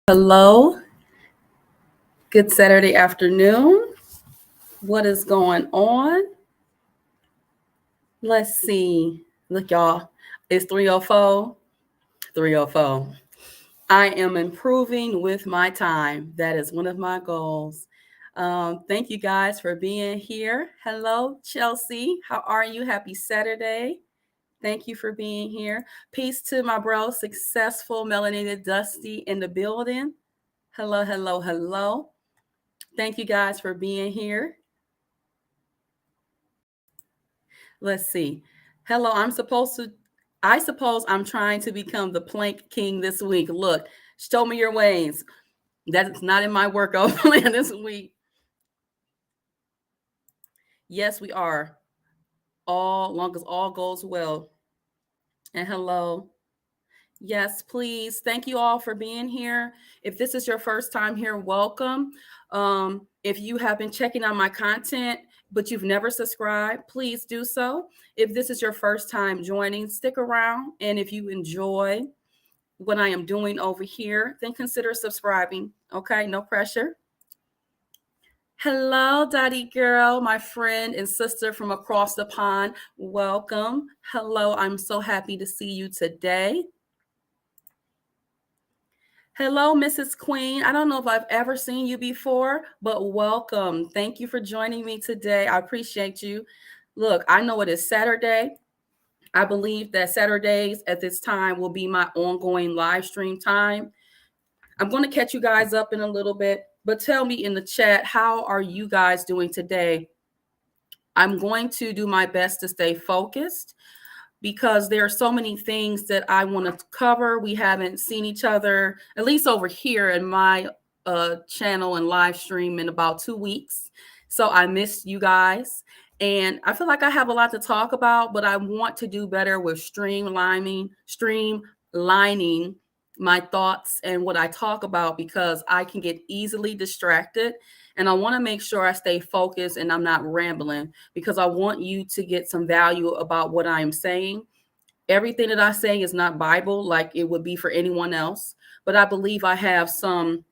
Hello, good Saturday afternoon. What is going on? Let's see. Look, y'all, it's 3:04. 3:04. I am improving with my time. That is one of my goals. Thank you guys for being here. Hello, Chelsea. How are you? Happy Saturday. Thank you for being here. Peace to my bro, Successful Melanated Dusty in the building. Hello, hello, hello. Thank you guys for being here. Let's see. Hello, I suppose I'm trying to become the plank king this week. Look, show me your ways. That's not in my workout plan this week. Yes, we are. All long as all goes well. And hello. Yes, please. Thank you all for being here. If this is your first time here, welcome. If you have been checking out my content, but you've never subscribed, please do so. If this is your first time joining, stick around. And if you enjoy what I am doing over here, then consider subscribing. Okay, no pressure. Hello, Dottie girl, my friend and sister from across the pond. Welcome. Hello, I'm so happy to see you today. Hello, Mrs. Queen. I don't know if I've ever seen you before, but welcome. Thank you for joining me today. I appreciate you. Look, I know it is Saturday. I believe that Saturdays at this time will be my ongoing live stream time. I'm going to catch you guys up in a little bit, but tell me in the chat, how are you guys doing today? I'm going to do my best to stay focused because there are so many things that I want to cover. We haven't seen each other, at least over here in my channel and live stream, in about 2 weeks. So I miss you guys. And I feel like I have a lot to talk about, but I want to do better with streamlining my thoughts and what I talk about, because I can get easily distracted. And I want to make sure I stay focused and I'm not rambling, because I want you to get some value about what I am saying. Everything that I say is not Bible like it would be for anyone else, but I believe I have some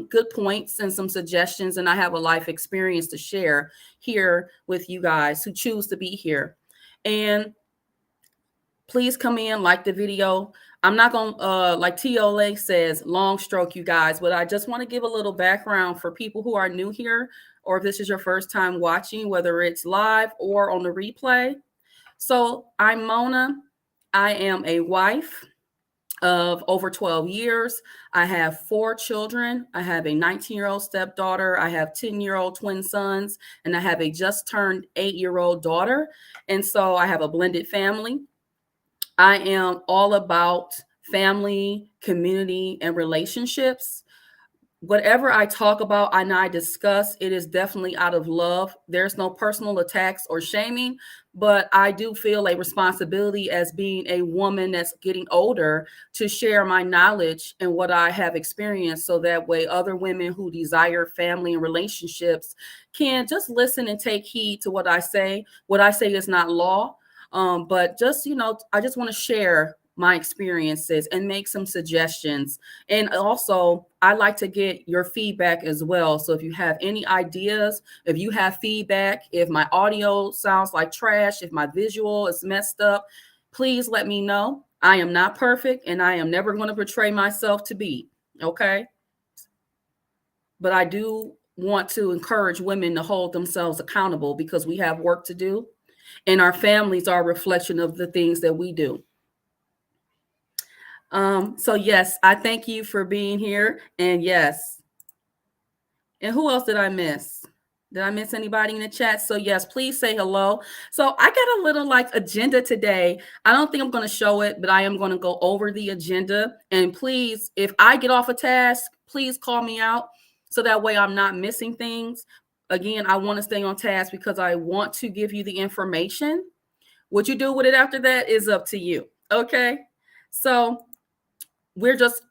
good points and some suggestions, and I have a life experience to share here with you guys who choose to be here. And please come in, like the video. I'm not going to, like TOLA says, long stroke you guys, but I just want to give a little background for people who are new here, or if this is your first time watching, whether it's live or on the replay. So I'm Mona. I am a wife of over 12 years. I have 4 children. I have a 19-year-old stepdaughter. I have 10-year-old twin sons, and I have a just turned 8-year-old daughter. And so I have a blended family. I am all about family, community, and relationships. Whatever I talk about and I discuss, it is definitely out of love. There's no personal attacks or shaming, but I do feel a responsibility as being a woman that's getting older to share my knowledge and what I have experienced, so that way other women who desire family and relationships can just listen and take heed to what I say. What I say is not law. But just, I just want to share my experiences and make some suggestions. And also, I like to get your feedback as well. So if you have any ideas, if you have feedback, if my audio sounds like trash, if my visual is messed up, please let me know. I am not perfect, and I am never going to portray myself to be. Okay. But I do want to encourage women to hold themselves accountable, because we have work to do, and our families are a reflection of the things that we do. So yes, I thank you for being here. And yes. And who else did I miss? Did I miss anybody in the chat? So yes, please say hello. So I got a little agenda today. I don't think I'm going to show it, but I am going to go over the agenda. And please, if I get off a task, please call me out, so that way I'm not missing things. Again, I want to stay on task because I want to give you the information. What you do with it after that is up to you. Okay. So we're just,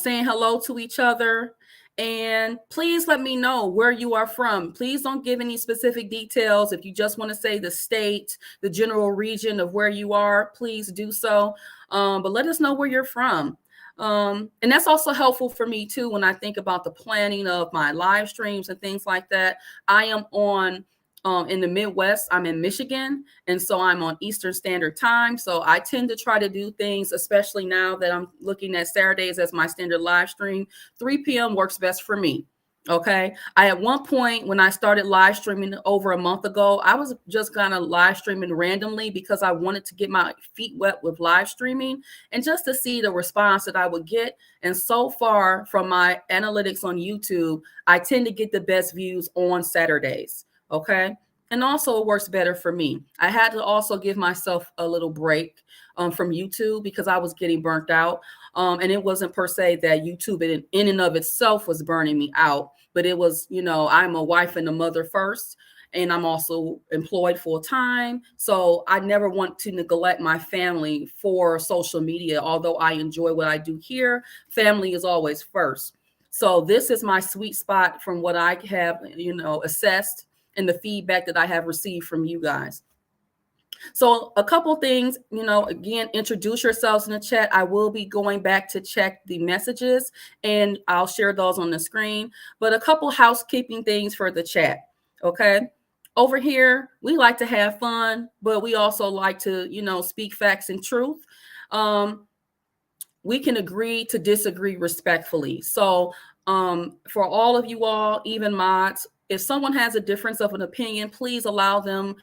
saying hello to each other. And please let me know where you are from. Please don't give any specific details. If you just want to say the state, the general region of where you are, please do so. But let us know where you're from. And that's also helpful for me too when I think about the planning of my live streams and things like that. I am on in the Midwest. I'm in Michigan, and so I'm on Eastern Standard Time. So I tend to try to do things, especially now that I'm looking at Saturdays as my standard live stream. 3 p.m. works best for me. Okay. I at one point when I started live streaming over a month ago, I was just kind of live streaming randomly because I wanted to get my feet wet with live streaming and just to see the response that I would get. And so far from my analytics on YouTube, I tend to get the best views on Saturdays. Okay. And also it works better for me. I had to also give myself a little break from YouTube because I was getting burnt out. And it wasn't per se that YouTube in and of itself was burning me out, but it was, I'm a wife and a mother first, and I'm also employed full time. So I never want to neglect my family for social media. Although I enjoy what I do here, family is always first. So this is my sweet spot from what I have, assessed and the feedback that I have received from you guys. So a couple things, again, introduce yourselves in the chat. I will be going back to check the messages and I'll share those on the screen. But a couple housekeeping things for the chat. Okay. Over here, we like to have fun, but we also like to, speak facts and truth. We can agree to disagree respectfully. So for all of you all, even mods, if someone has a difference of an opinion, please allow them.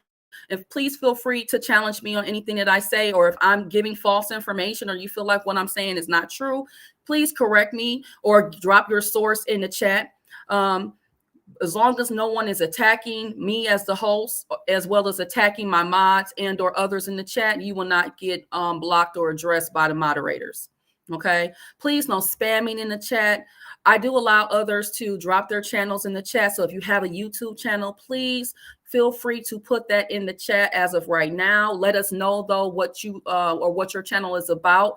If please feel free to challenge me on anything that I say, or if I'm giving false information or you feel like what I'm saying is not true, please correct me or drop your source in the chat. As long as no one is attacking me as the host, as well as attacking my mods and or others in the chat, you will not get blocked or addressed by the moderators. Okay. Please no spamming in the chat. I do allow others to drop their channels in the chat. So if you have a YouTube channel, please feel free to put that in the chat as of right now. Let us know though what you or what your channel is about.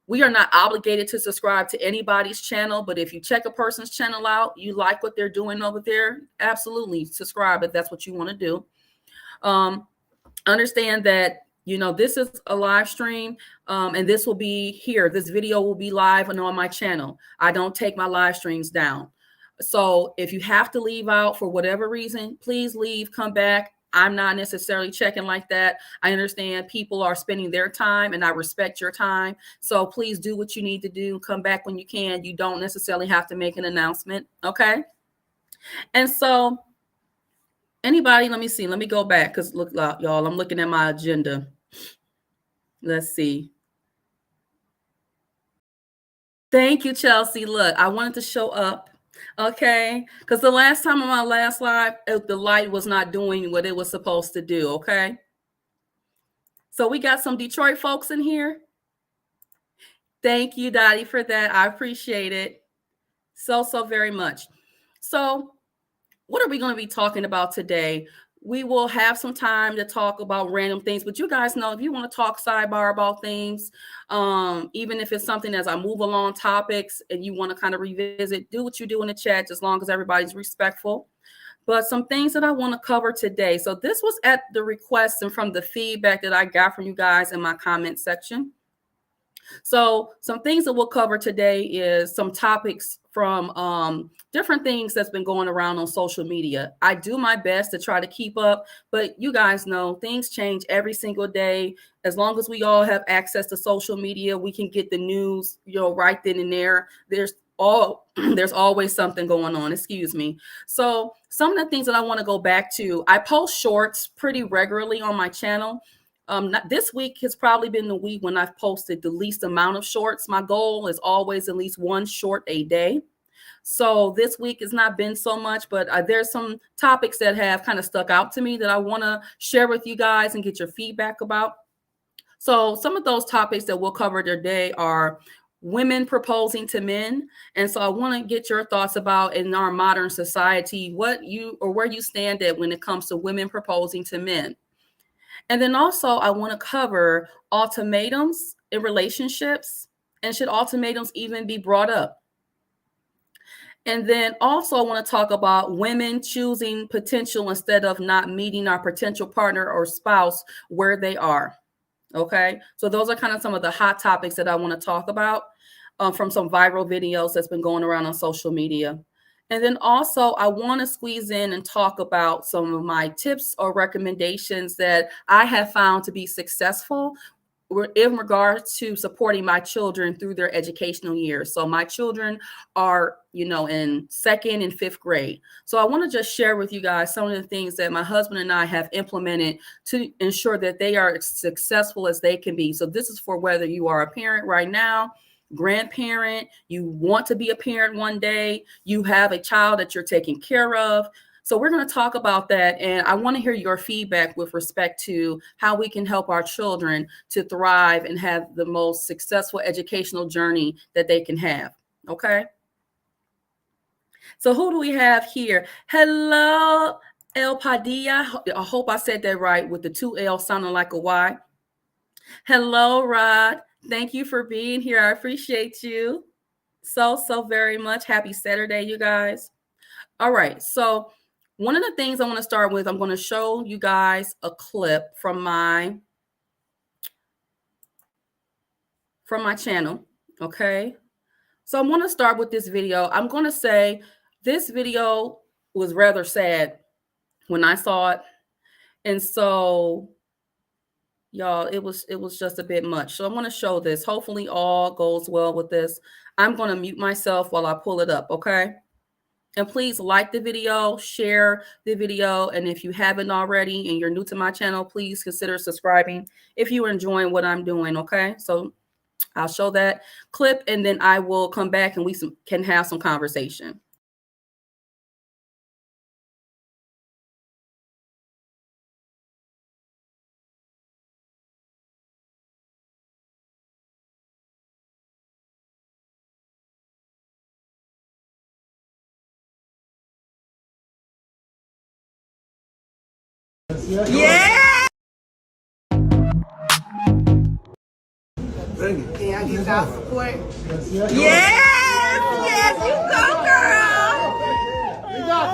We are not obligated to subscribe to anybody's channel, but if you check a person's channel out, you like what they're doing over there, absolutely subscribe if that's what you want to do. Understand that this is a live stream, and this will be here. This video will be live and on my channel. I don't take my live streams down. So if you have to leave out for whatever reason, please leave, come back. I'm not necessarily checking like that. I understand people are spending their time and I respect your time. So please do what you need to do. Come back when you can. You don't necessarily have to make an announcement. Okay. And so anybody, let me see. Let me go back because look, y'all, I'm looking at my agenda. Let's see. Thank you, Chelsea. Look, I wanted to show up. Okay. Because the last time on my last live, the light was not doing what it was supposed to do. Okay. So we got some Detroit folks in here. Thank you, Dottie, for that. I appreciate it so very much. So what are we going to be talking about today? We will have some time to talk about random things, but you guys know if you want to talk sidebar about things, even if it's something as I move along topics and you want to kind of revisit, do what you do in the chat, as long as everybody's respectful. But some things that I want to cover today. So this was at the request and from the feedback that I got from you guys in my comment section. So some things that we'll cover today is some topics from different things that's been going around on social media. I do my best to try to keep up, but you guys know things change every single day. As long as we all have access to social media, we can get the news, right then and there. There's always something going on. Excuse me. So some of the things that I want to go back to, I post shorts pretty regularly on my channel. This week has probably been the week when I've posted the least amount of shorts. My goal is always at least one short a day. So this week has not been so much, but there's some topics that have kind of stuck out to me that I want to share with you guys and get your feedback about. So some of those topics that we'll cover today are women proposing to men. And so I want to get your thoughts about in our modern society, where you stand at when it comes to women proposing to men. And then also I want to cover ultimatums in relationships, and should ultimatums even be brought up? And then also I want to talk about women choosing potential instead of not meeting our potential partner or spouse where they are. Okay, so those are kind of some of the hot topics that I want to talk about from some viral videos that's been going around on social media. And then also, I want to squeeze in and talk about some of my tips or recommendations that I have found to be successful in regards to supporting my children through their educational years. So my children are, in second and fifth grade. So I want to just share with you guys some of the things that my husband and I have implemented to ensure that they are as successful as they can be. So this is for whether you are a parent right now, grandparent, you want to be a parent one day, you have a child that you're taking care of. So we're going to talk about that. And I want to hear your feedback with respect to how we can help our children to thrive and have the most successful educational journey that they can have. Okay. So who do we have here? Hello, El Padilla. I hope I said that right with the two L sounding like a Y. Hello, Rod. Thank you for being here. I appreciate you so very much. Happy Saturday, you guys. All right. So one of the things I want to start with, I'm going to show you guys a clip from my channel. Okay. So I want to start with this video. I'm going to say this video was rather sad when I saw it. And so y'all, it was just a bit much. So I'm going to show this. Hopefully all goes well with this. I'm going to mute myself while I pull it up. Okay. And please like the video, share the video. And if you haven't already and you're new to my channel, please consider subscribing if you're enjoying what I'm doing. Okay. So I'll show that clip and then I will come back and we can have some conversation. Yeah! Can I get y'all support? Yes! Yes, you go, girl! We got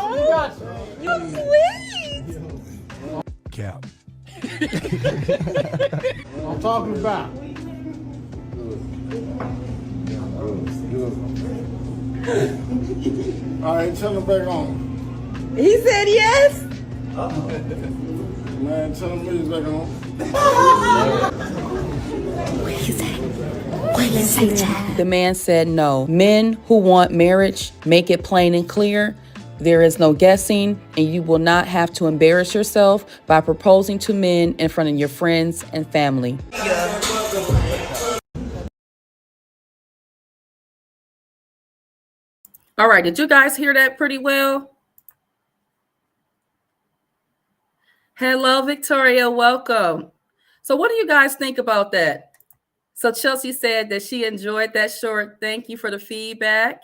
you. You sweet! Cap. I'm talking about. All right, tell him back on. He said yes? Man, tell him he's back on. The man said no. Men who want marriage, make it plain and clear. There is no guessing, and you will not have to embarrass yourself by proposing to men in front of your friends and family. All right, did you guys hear that pretty well? Hello, Victoria, welcome. So what do you guys think about that? So Chelsea said that she enjoyed that short. Thank you for the feedback.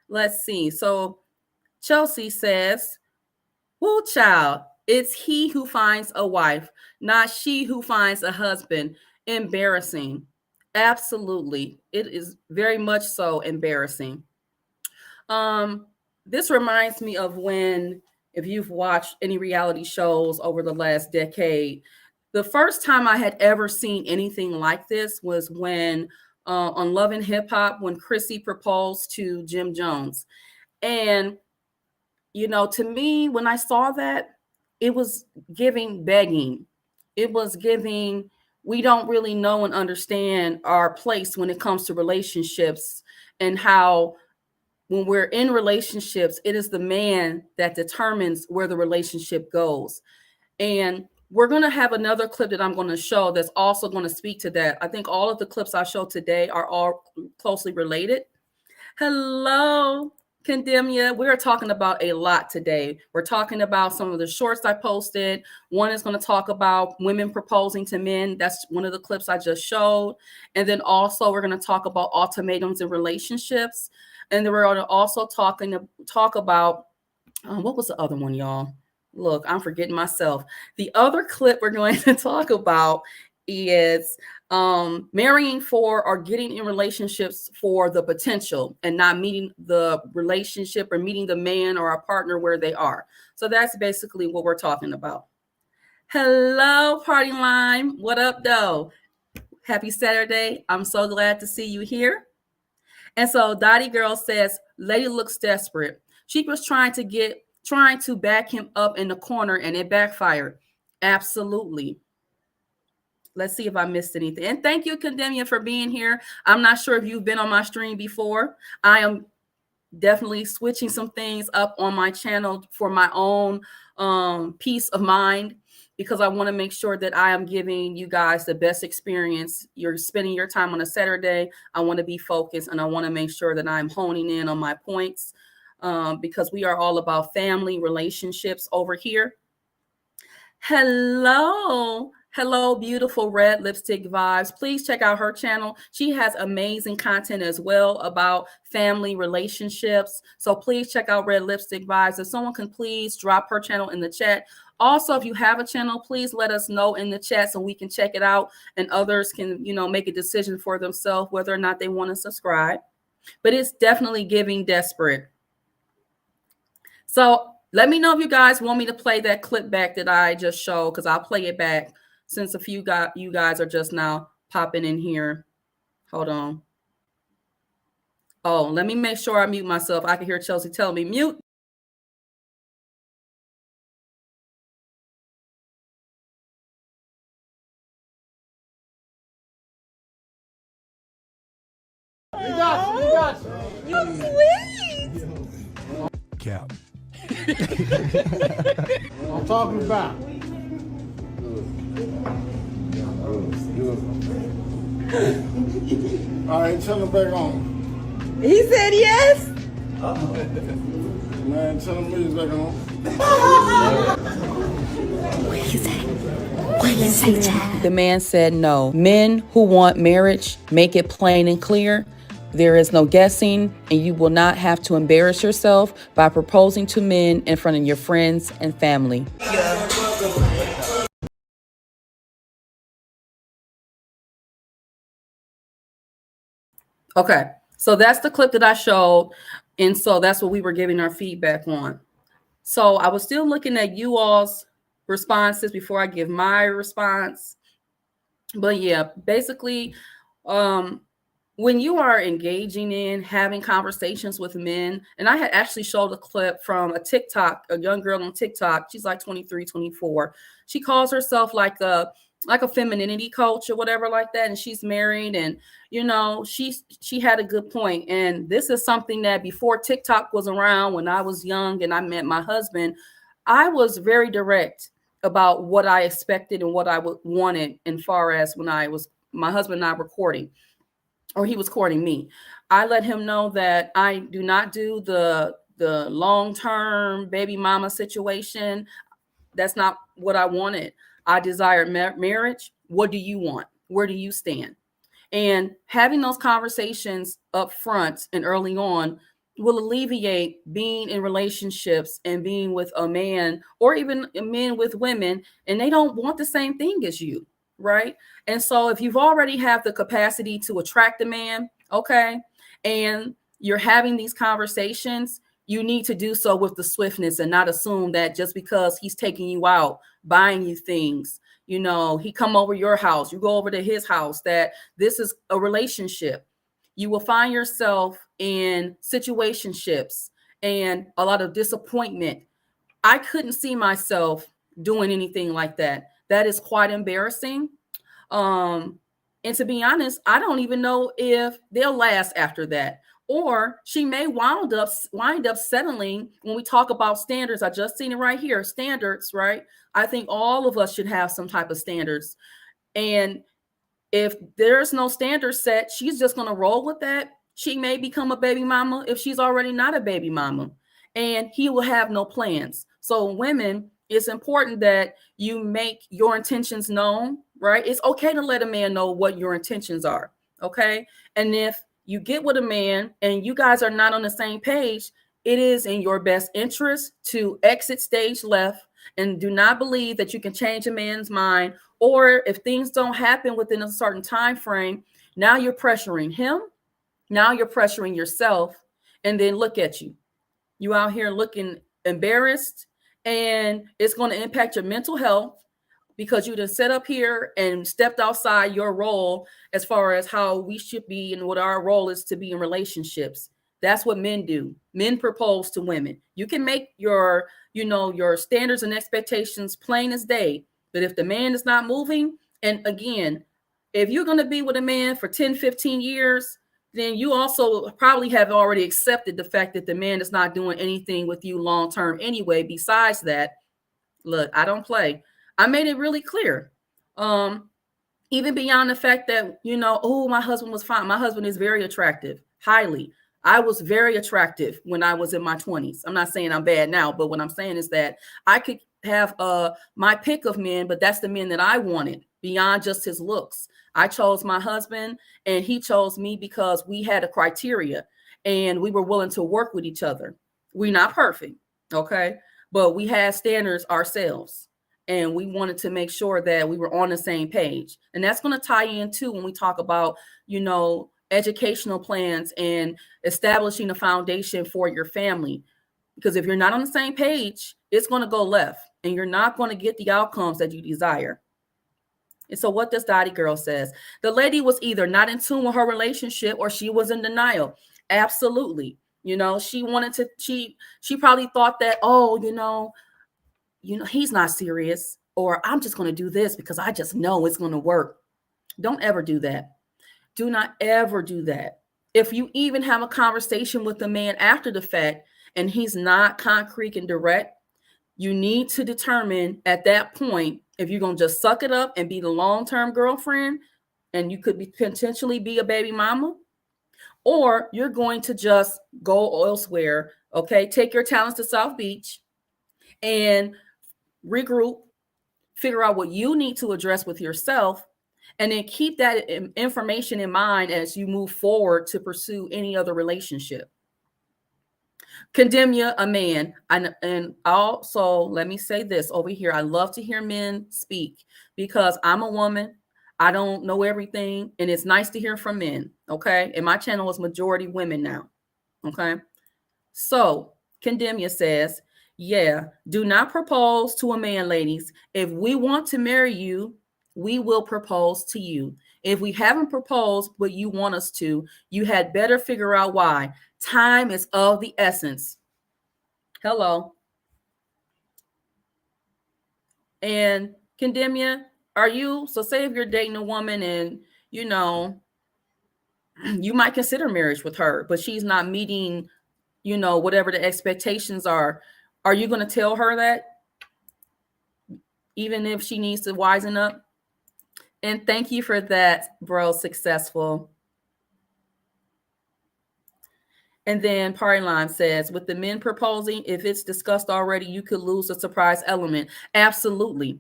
Let's see. So Chelsea says, "Woo, child, it's he who finds a wife, not she who finds a husband. Embarrassing." Absolutely. It is very much so embarrassing. This reminds me of when, if you've watched any reality shows over the last decade, the first time I had ever seen anything like this was when on Love and Hip Hop, when Chrissy proposed to Jim Jones. And, to me, when I saw that, it was giving begging. It was giving, we don't really know and understand our place when it comes to relationships, and how when we're in relationships, it is the man that determines where the relationship goes. And we're going to have another clip that I'm going to show that's also going to speak to that. I think all of the clips I show today are all closely related. Hello, Condemnia. We are talking about a lot today. We're talking about some of the shorts I posted. One is going to talk about women proposing to men. That's one of the clips I just showed. And then also we're going to talk about ultimatums in relationships. And then we're going to also talk about, what was the other one, y'all? Look, I'm forgetting myself. The other clip we're going to talk about is marrying for or getting in relationships for the potential and not meeting the relationship or meeting the man or our partner where they are. So that's basically what we're talking about. Hello, Party Line. What up, though? Happy Saturday. I'm so glad to see you here. And so Dottie Girl says, Lady looks desperate. She was trying to back him up in the corner and it backfired. Absolutely. Let's see if I missed anything. And thank you, Condemnia, for being here. I'm not sure if you've been on my stream before. I am definitely switching some things up on my channel for my own peace of mind, because I want to make sure that I am giving you guys the best experience. You're spending your time on a Saturday. I want to be focused, and I want to make sure that I'm honing in on my points, because we are all about family relationships over here. Hello, beautiful Red Lipstick Vibes. Please check out her channel. She has amazing content as well about family relationships. So please check out Red Lipstick Vibes. If someone can please drop her channel in the chat. Also, if you have a channel, please let us know in the chat so we can check it out and others can, make a decision for themselves whether or not they want to subscribe. But it's definitely giving desperate. So let me know if you guys want me to play that clip back that I just showed, because I'll play it back since you guys are just now popping in here. Hold on. Oh, let me make sure I mute myself. I can hear Chelsea telling me mute. You got you. You sweet. Cap. I'm talking about. All right, tell him back on. He said yes. Man, tell him he's back on. The man said no. Men who want marriage, make it plain and clear. There is no guessing, and you will not have to embarrass yourself by proposing to men in front of your friends and family. Okay, so that's the clip that I showed, and so that's what we were giving our feedback on. So I was still looking at you all's responses before I give my response. But yeah, basically, when you are engaging in having conversations with men, and I had actually showed a clip from a young girl on TikTok. She's like 23, 24. She calls herself like a femininity coach or whatever like that. And she's married, and, she had a good point. And this is something that before TikTok was around, when I was young and I met my husband, I was very direct about what I expected and what I wanted, as far as when my husband and I were courting, or he was courting me. I let him know that I do not do the long-term baby mama situation. That's not what I wanted. I desired marriage. What do you want? Where do you stand? And having those conversations up front and early on will alleviate being in relationships and being with a man, or even men with women, and they don't want the same thing as you. Right. And so if you've already have the capacity to attract a man, okay, and you're having these conversations, you need to do so with the swiftness and not assume that just because he's taking you out, buying you things, he come over your house, you go over to his house, that this is a relationship. You will find yourself in situationships and a lot of disappointment. I couldn't see myself doing anything like that. That is quite embarrassing. And to be honest, I don't even know if they'll last after that. Or she may wind up settling. When we talk about standards, I just seen it right here, standards, right? I think all of us should have some type of standards. And if there's no standard set, she's just going to roll with that. She may become a baby mama if she's already not a baby mama, and he will have no plans. So women, it's important that you make your intentions known, right? It's okay to let a man know what your intentions are, okay? And if you get with a man and you guys are not on the same page, it is in your best interest to exit stage left, and do not believe that you can change a man's mind. Or if things don't happen within a certain time frame, now you're pressuring him, now you're pressuring yourself, and then look at you. You out here looking embarrassed, and it's going to impact your mental health. because you done set up here and stepped outside your role as far as how we should be and what our role is to be in relationships. That's what men do. Men propose to women. You can make your, your standards and expectations plain as day. But if the man is not moving, and again, if you're going to be with a man for 10, 15 years, then you also probably have already accepted the fact that the man is not doing anything with you long term anyway. Besides that, look, I don't play. I made it really clear. Even beyond the fact that, oh, my husband was fine. My husband is very attractive, highly. I was very attractive when I was in my 20s. I'm not saying I'm bad now, but what I'm saying is that I could have my pick of men, but that's the men that I wanted beyond just his looks. I chose my husband and he chose me because we had a criteria and we were willing to work with each other. We're not perfect, okay? But we had standards ourselves and we wanted to make sure that we were on the same page. And that's going to tie in too when we talk about, educational plans and establishing a foundation for your family. Because if you're not on the same page, it's going to go left and you're not going to get the outcomes that you desire. And so what this Dottie girl says, the lady was either not in tune with her relationship or she was in denial. Absolutely. She wanted to, she probably thought that, he's not serious, or I'm just going to do this because I just know it's going to work. Don't ever do that. Do not ever do that. If you even have a conversation with the man after the fact and he's not concrete and direct, you need to determine at that point if you're going to just suck it up and be the long-term girlfriend and you could potentially be a baby mama, or you're going to just go elsewhere, okay? Take your talents to South Beach and regroup, figure out what you need to address with yourself, and then keep that information in mind as you move forward to pursue any other relationship. Condemn you a man. And also, let me say this over here. I love to hear men speak because I'm a woman. I don't know everything. And it's nice to hear from men. Okay. And my channel is majority women now. Okay. So Condemnia says, yeah, do not propose to a man, ladies. If we want to marry you, we will propose to you. If we haven't proposed, but you want us to, you had better figure out why. Time is of the essence. Hello. And Condemnia, are you, so say if you're dating a woman and, you might consider marriage with her, but she's not meeting, whatever the expectations are you going to tell her that? Even if she needs to wisen up? And thank you for that, bro. Successful. And then Party Line says, with the men proposing, if it's discussed already, you could lose the surprise element. Absolutely.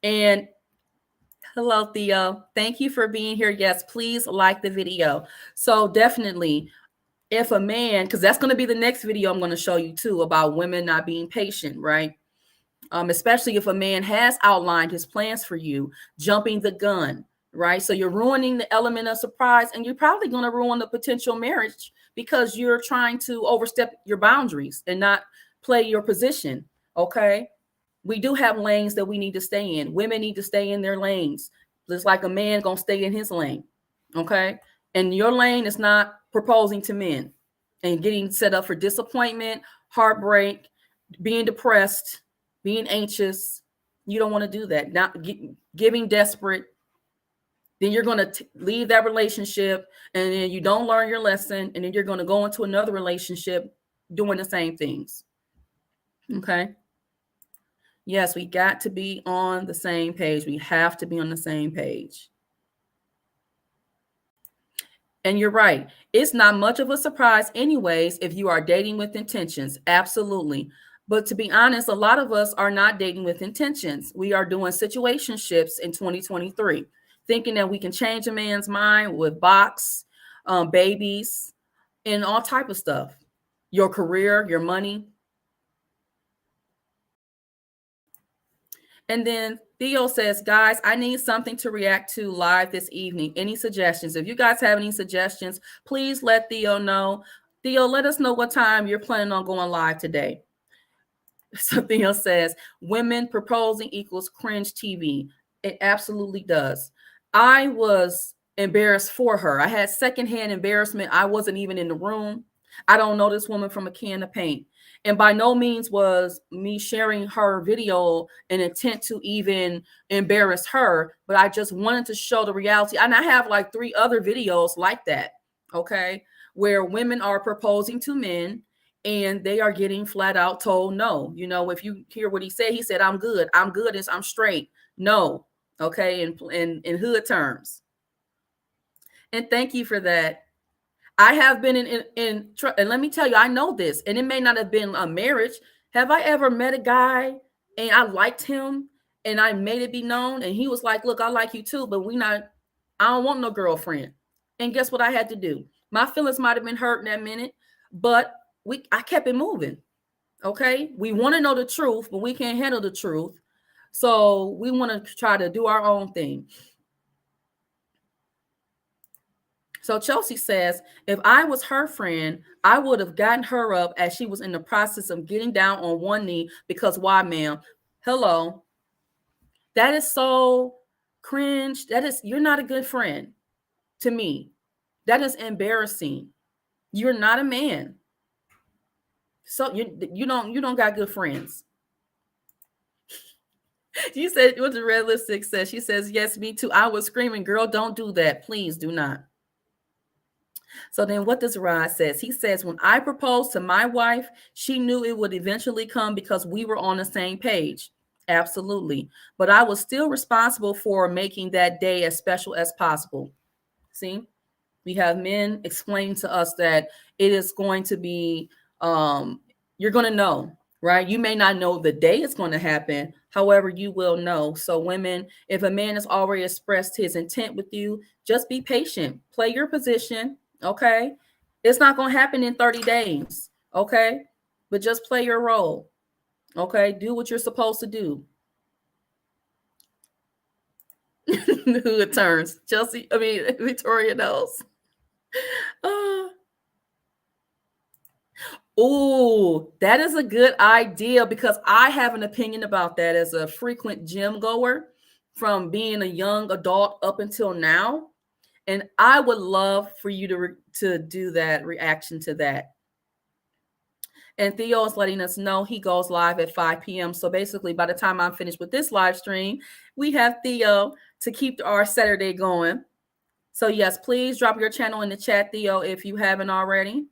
And hello, Theo. Thank you for being here. Yes, please like the video. So definitely, if a man, because that's going to be the next video I'm going to show you too, about women not being patient, right? Especially if a man has outlined his plans for you, jumping the gun, right? So you're ruining the element of surprise, and you're probably going to ruin the potential marriage because you're trying to overstep your boundaries and not play your position, okay? We do have lanes that we need to stay in. Women need to stay in their lanes, just like a man going to stay in his lane, okay? And your lane is not proposing to men and getting set up for disappointment, heartbreak, being depressed, being anxious. You don't want to do that. Not giving desperate. Then you're going to leave that relationship and then you don't learn your lesson. And then you're going to go into another relationship doing the same things. Okay. Yes, we got to be on the same page. We have to be on the same page. And you're right. It's not much of a surprise anyways if you are dating with intentions. Absolutely. But to be honest, a lot of us are not dating with intentions. We are doing situationships in 2023, thinking that we can change a man's mind with box, babies, and all type of stuff. Your career, your money. And then Theo says, guys, I need something to react to live this evening. Any suggestions? If you guys have any suggestions, please let Theo know. Theo, let us know what time you're planning on going live today. Something else says, women proposing equals cringe TV. It absolutely does. I was embarrassed for her. I had secondhand embarrassment. I wasn't even in the room. I don't know this woman from a can of paint. And by no means was me sharing her video an intent to even embarrass her, but I just wanted to show the reality. And I have like 3 other videos like that, okay, where women are proposing to men and they are getting flat out told no. You know, if you hear what he said, I'm good, I'm straight. No, okay, in hood terms. And thank you for that. I have been and let me tell you, I know this, and it may not have been a marriage. Have I ever met a guy and I liked him and I made it be known and he was like, look, I like you too, but I don't want no girlfriend. And guess what I had to do? My feelings might have been hurt in that minute, but I kept it moving. Okay. We want to know the truth, but we can't handle the truth. So we want to try to do our own thing. So Chelsea says, if I was her friend, I would have gotten her up as she was in the process of getting down on one knee because why, ma'am? Hello. That is so cringe. You're not a good friend to me. That is embarrassing. You're not a man. So you don't got good friends. You said what the red lipstick says. She says, yes, me too. I was screaming, girl, don't do that. Please do not. So then what does Rod says? He says, when I proposed to my wife, she knew it would eventually come because we were on the same page. Absolutely. But I was still responsible for making that day as special as possible. See, we have men explaining to us that it is going to be, you're going to know, right? You may not know the day it's going to happen. However, you will know. So women, if a man has already expressed his intent with you, just be patient, play your position. Okay. It's not going to happen in 30 days. Okay. But just play your role. Okay. Do what you're supposed to do. Who it turns. Victoria knows. Oh, that is a good idea because I have an opinion about that as a frequent gym goer from being a young adult up until now. And I would love for you to do that reaction to that. And Theo is letting us know he goes live at 5 p.m. So basically, by the time I'm finished with this live stream, we have Theo to keep our Saturday going. So yes, please drop your channel in the chat, Theo, if you haven't already.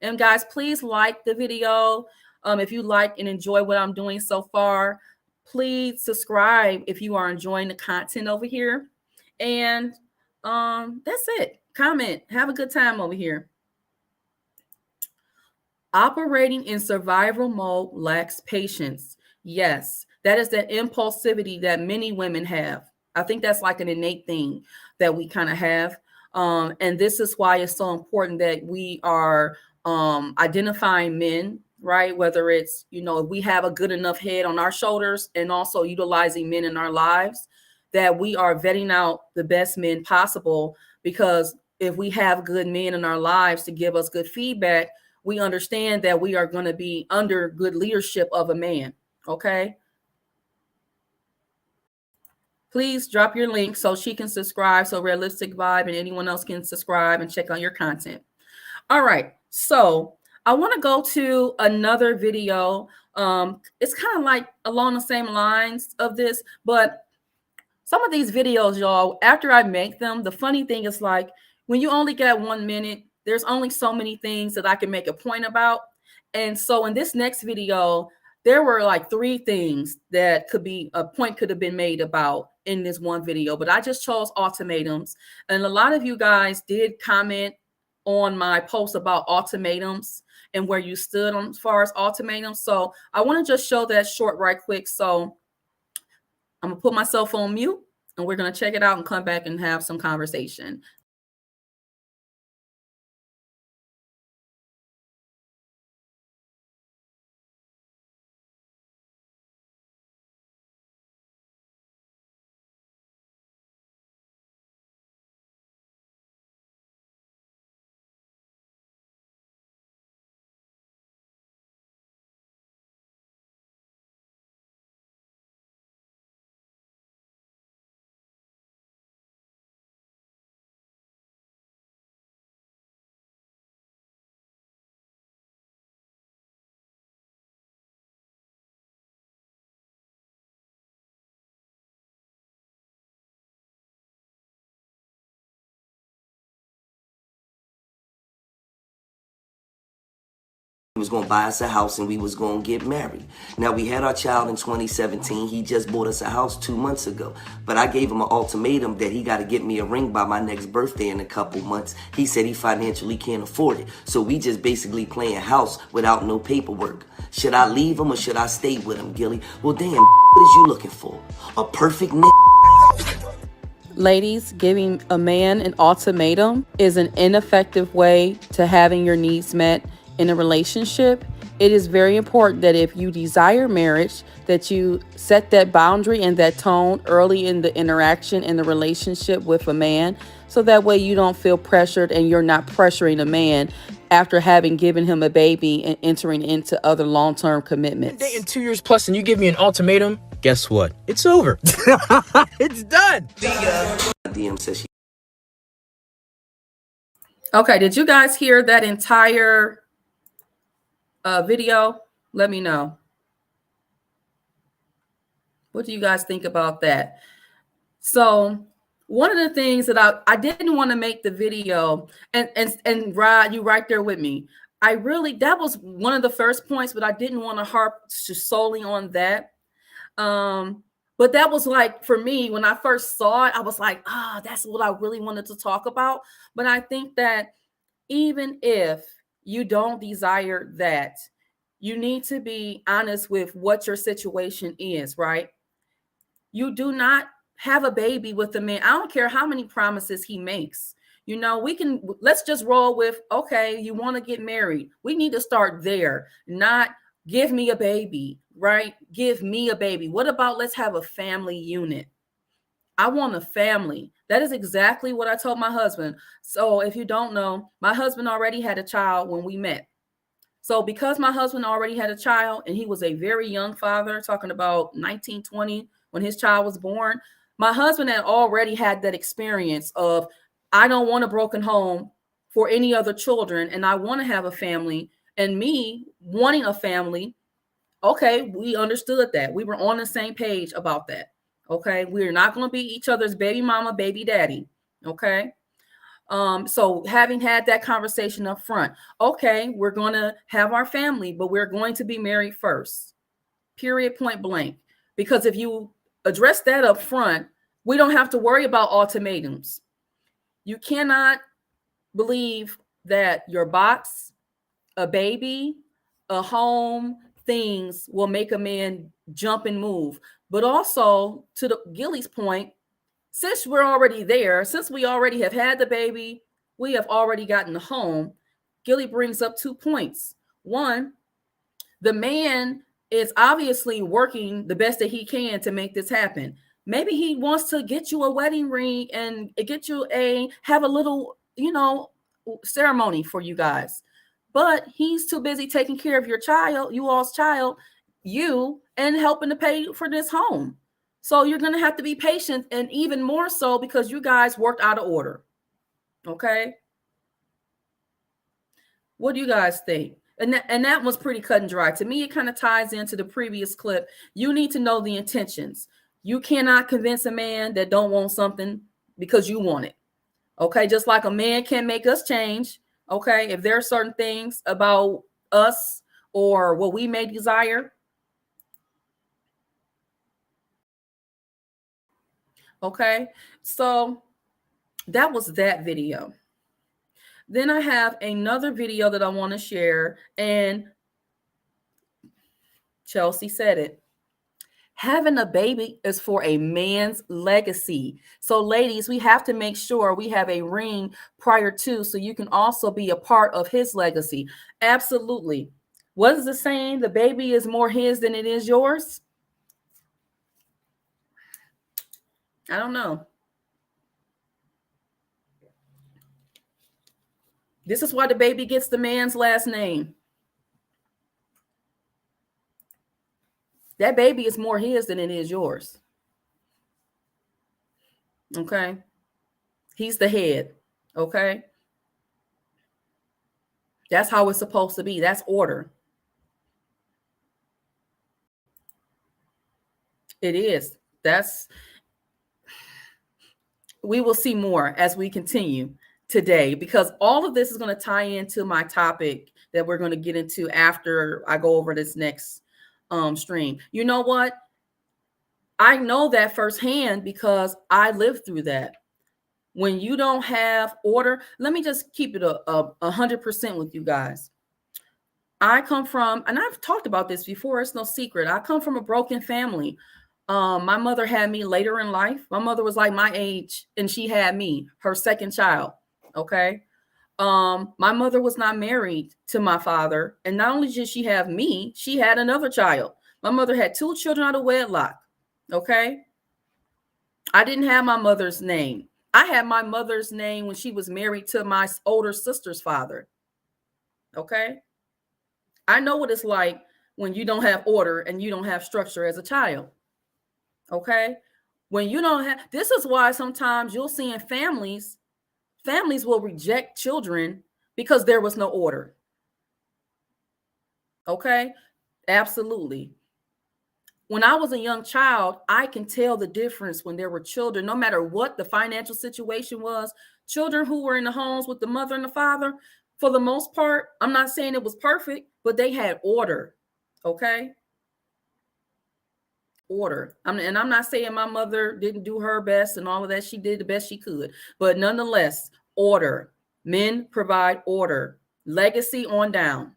And guys, please like the video. If you like and enjoy what I'm doing so far, please subscribe if you are enjoying the content over here. And that's it. Comment. Have a good time over here. Operating in survival mode lacks patience. Yes, that is that impulsivity that many women have. I think that's like an innate thing that we kind of have. And this is why it's so important that we are identifying men, right? Whether it's, if we have a good enough head on our shoulders and also utilizing men in our lives, that we are vetting out the best men possible. Because if we have good men in our lives to give us good feedback, we understand that we are going to be under good leadership of a man. Okay. Please drop your link so she can subscribe, so Realistic Vibe and anyone else can subscribe and check on your content. All right. So I want to go to another video. It's kind of like along the same lines of this, but some of these videos, y'all, after I make them, the funny thing is like when you only get 1 minute, there's only so many things that I can make a point about. And so in this next video, there were like 3 things that a point could have been made about in this one video, but I just chose ultimatums. And a lot of you guys did comment on my post about ultimatums and where you stood on as far as ultimatums. So I want to just show that short right quick. So I'm gonna put myself on mute and we're gonna check it out and come back and have some conversation. was going to buy us a house and we was going to get married. Now, we had our child in 2017. He just bought us a house 2 months ago. But I gave him an ultimatum that he got to get me a ring by my next birthday in a couple months. He said he financially can't afford it. So we just basically playing house without no paperwork. Should I leave him or should I stay with him, Gilly? Well, damn, what is you looking for? A perfect nigga? Ladies, giving a man an ultimatum is an ineffective way to having your needs met in a relationship. It is very important that if you desire marriage, that you set that boundary and that tone early in the interaction in the relationship with a man, so that way you don't feel pressured and you're not pressuring a man after having given him a baby and entering into other long-term commitments. Dating 2 years plus and you give me an ultimatum, guess what? It's over. It's done. DM says she. Okay, did you guys hear that entire video? Let me know. What do you guys think about that? So one of the things that I didn't want to make the video, and Rod, you right there with me. That was one of the first points, but I didn't want to harp solely on that. But that was like, for me, when I first saw it, I was like, that's what I really wanted to talk about. But I think that even if you don't desire that, you need to be honest with what your situation is, right? You do not have a baby with a man. I don't care how many promises he makes. You know, let's just roll with, okay, you want to get married. We need to start there, not give me a baby, right? Give me a baby. What about let's have a family unit? I want a family. That is exactly what I told my husband. So if you don't know, my husband already had a child when we met. So because my husband already had a child and he was a very young father, talking about 19, 20, when his child was born, my husband had already had that experience of, I don't want a broken home for any other children, and I want to have a family. And me wanting a family, okay, we understood that. We were on the same page about that. Okay, we're not going to be each other's baby mama, baby daddy. Okay. So having had that conversation up front, okay, we're going to have our family, but we're going to be married first, period, point blank. Because if you address that up front, we don't have to worry about ultimatums. You cannot believe that your box, a baby, a home, things will make a man jump and move. But also, to Gilly's point, since we're already there, since we already have had the baby, we have already gotten the home, Gilly brings up 2 points. One, the man is obviously working the best that he can to make this happen. Maybe he wants to get you a wedding ring and have a little, ceremony for you guys. But he's too busy taking care of your child, you all's child, and helping to pay for this home. So you're going to have to be patient, and even more so because you guys worked out of order. Okay. What do you guys think? And that was pretty cut and dry. To me, it kind of ties into the previous clip. You need to know the intentions. You cannot convince a man that don't want something because you want it. Okay. Just like a man can't make us change. Okay. If there are certain things about us or what we may desire. Okay. So that was that video. Then I have another video that I want to share, and Chelsea said it. Having a baby is for a man's legacy. So ladies, we have to make sure we have a ring prior to, so you can also be a part of his legacy. Absolutely. What is the saying? The baby is more his than it is yours. I don't know. This is why the baby gets the man's last name. That baby is more his than it is yours. Okay. He's the head. Okay. That's how it's supposed to be. That's order. It is. We will see more as we continue today, because all of this is going to tie into my topic that we're going to get into after I go over this next stream. You know what? I know that firsthand because I lived through that. When you don't have order, let me just keep it 100% with you guys. I come from, and I've talked about this before, it's no secret, I come from a broken family. My mother had me later in life. My mother was like my age, and she had me, her second child. Okay. My mother was not married to my father. And not only did she have me, she had another child. My mother had 2 children out of wedlock. Okay. I didn't have my mother's name. I had my mother's name when she was married to my older sister's father. Okay. I know what it's like when you don't have order and you don't have structure as a child. Okay. When you don't have, this is why sometimes you'll see in families will reject children because there was no order. Okay. Absolutely. When I was a young child, I can tell the difference when there were children, no matter what the financial situation was, children who were in the homes with the mother and the father, for the most part, I'm not saying it was perfect, but they had order. Okay. Order. And I'm not saying my mother didn't do her best and all of that. She did the best she could, but nonetheless, order. Men provide order. Legacy on down.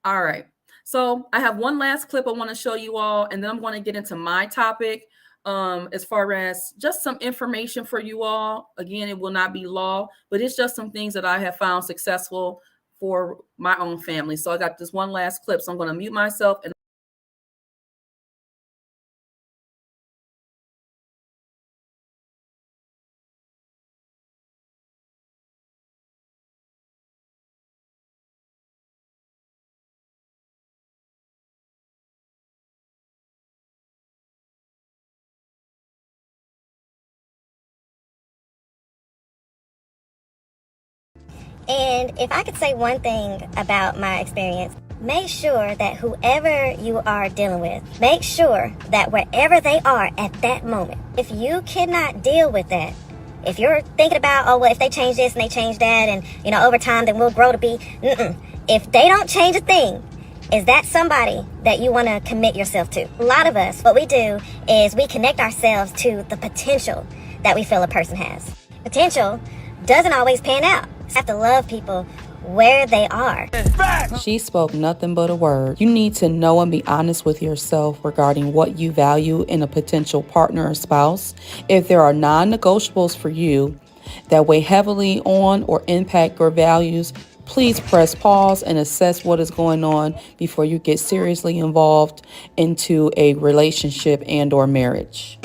All right. So I have one last clip I want to show you all, and then I'm going to get into my topic as far as just some information for you all. Again, it will not be law, but it's just some things that I have found successful for my own family. So I got this one last clip, so I'm going to mute myself. And And if I could say one thing about my experience, make sure that whoever you are dealing with, make sure that wherever they are at that moment, if you cannot deal with that, if you're thinking about, oh, well, if they change this and they change that and, you know, over time, then we'll grow to be, if they don't change a thing, is that somebody that you want to commit yourself to? A lot of us, what we do is we connect ourselves to the potential that we feel a person has. Potential doesn't always pan out. You have to love people where they are. she spoke nothing but a word. You need to know and be honest with yourself regarding what you value in a potential partner or spouse. If there are non-negotiables for you that weigh heavily on or impact your values, please press pause and assess what is going on before you get seriously involved into a relationship and or marriage.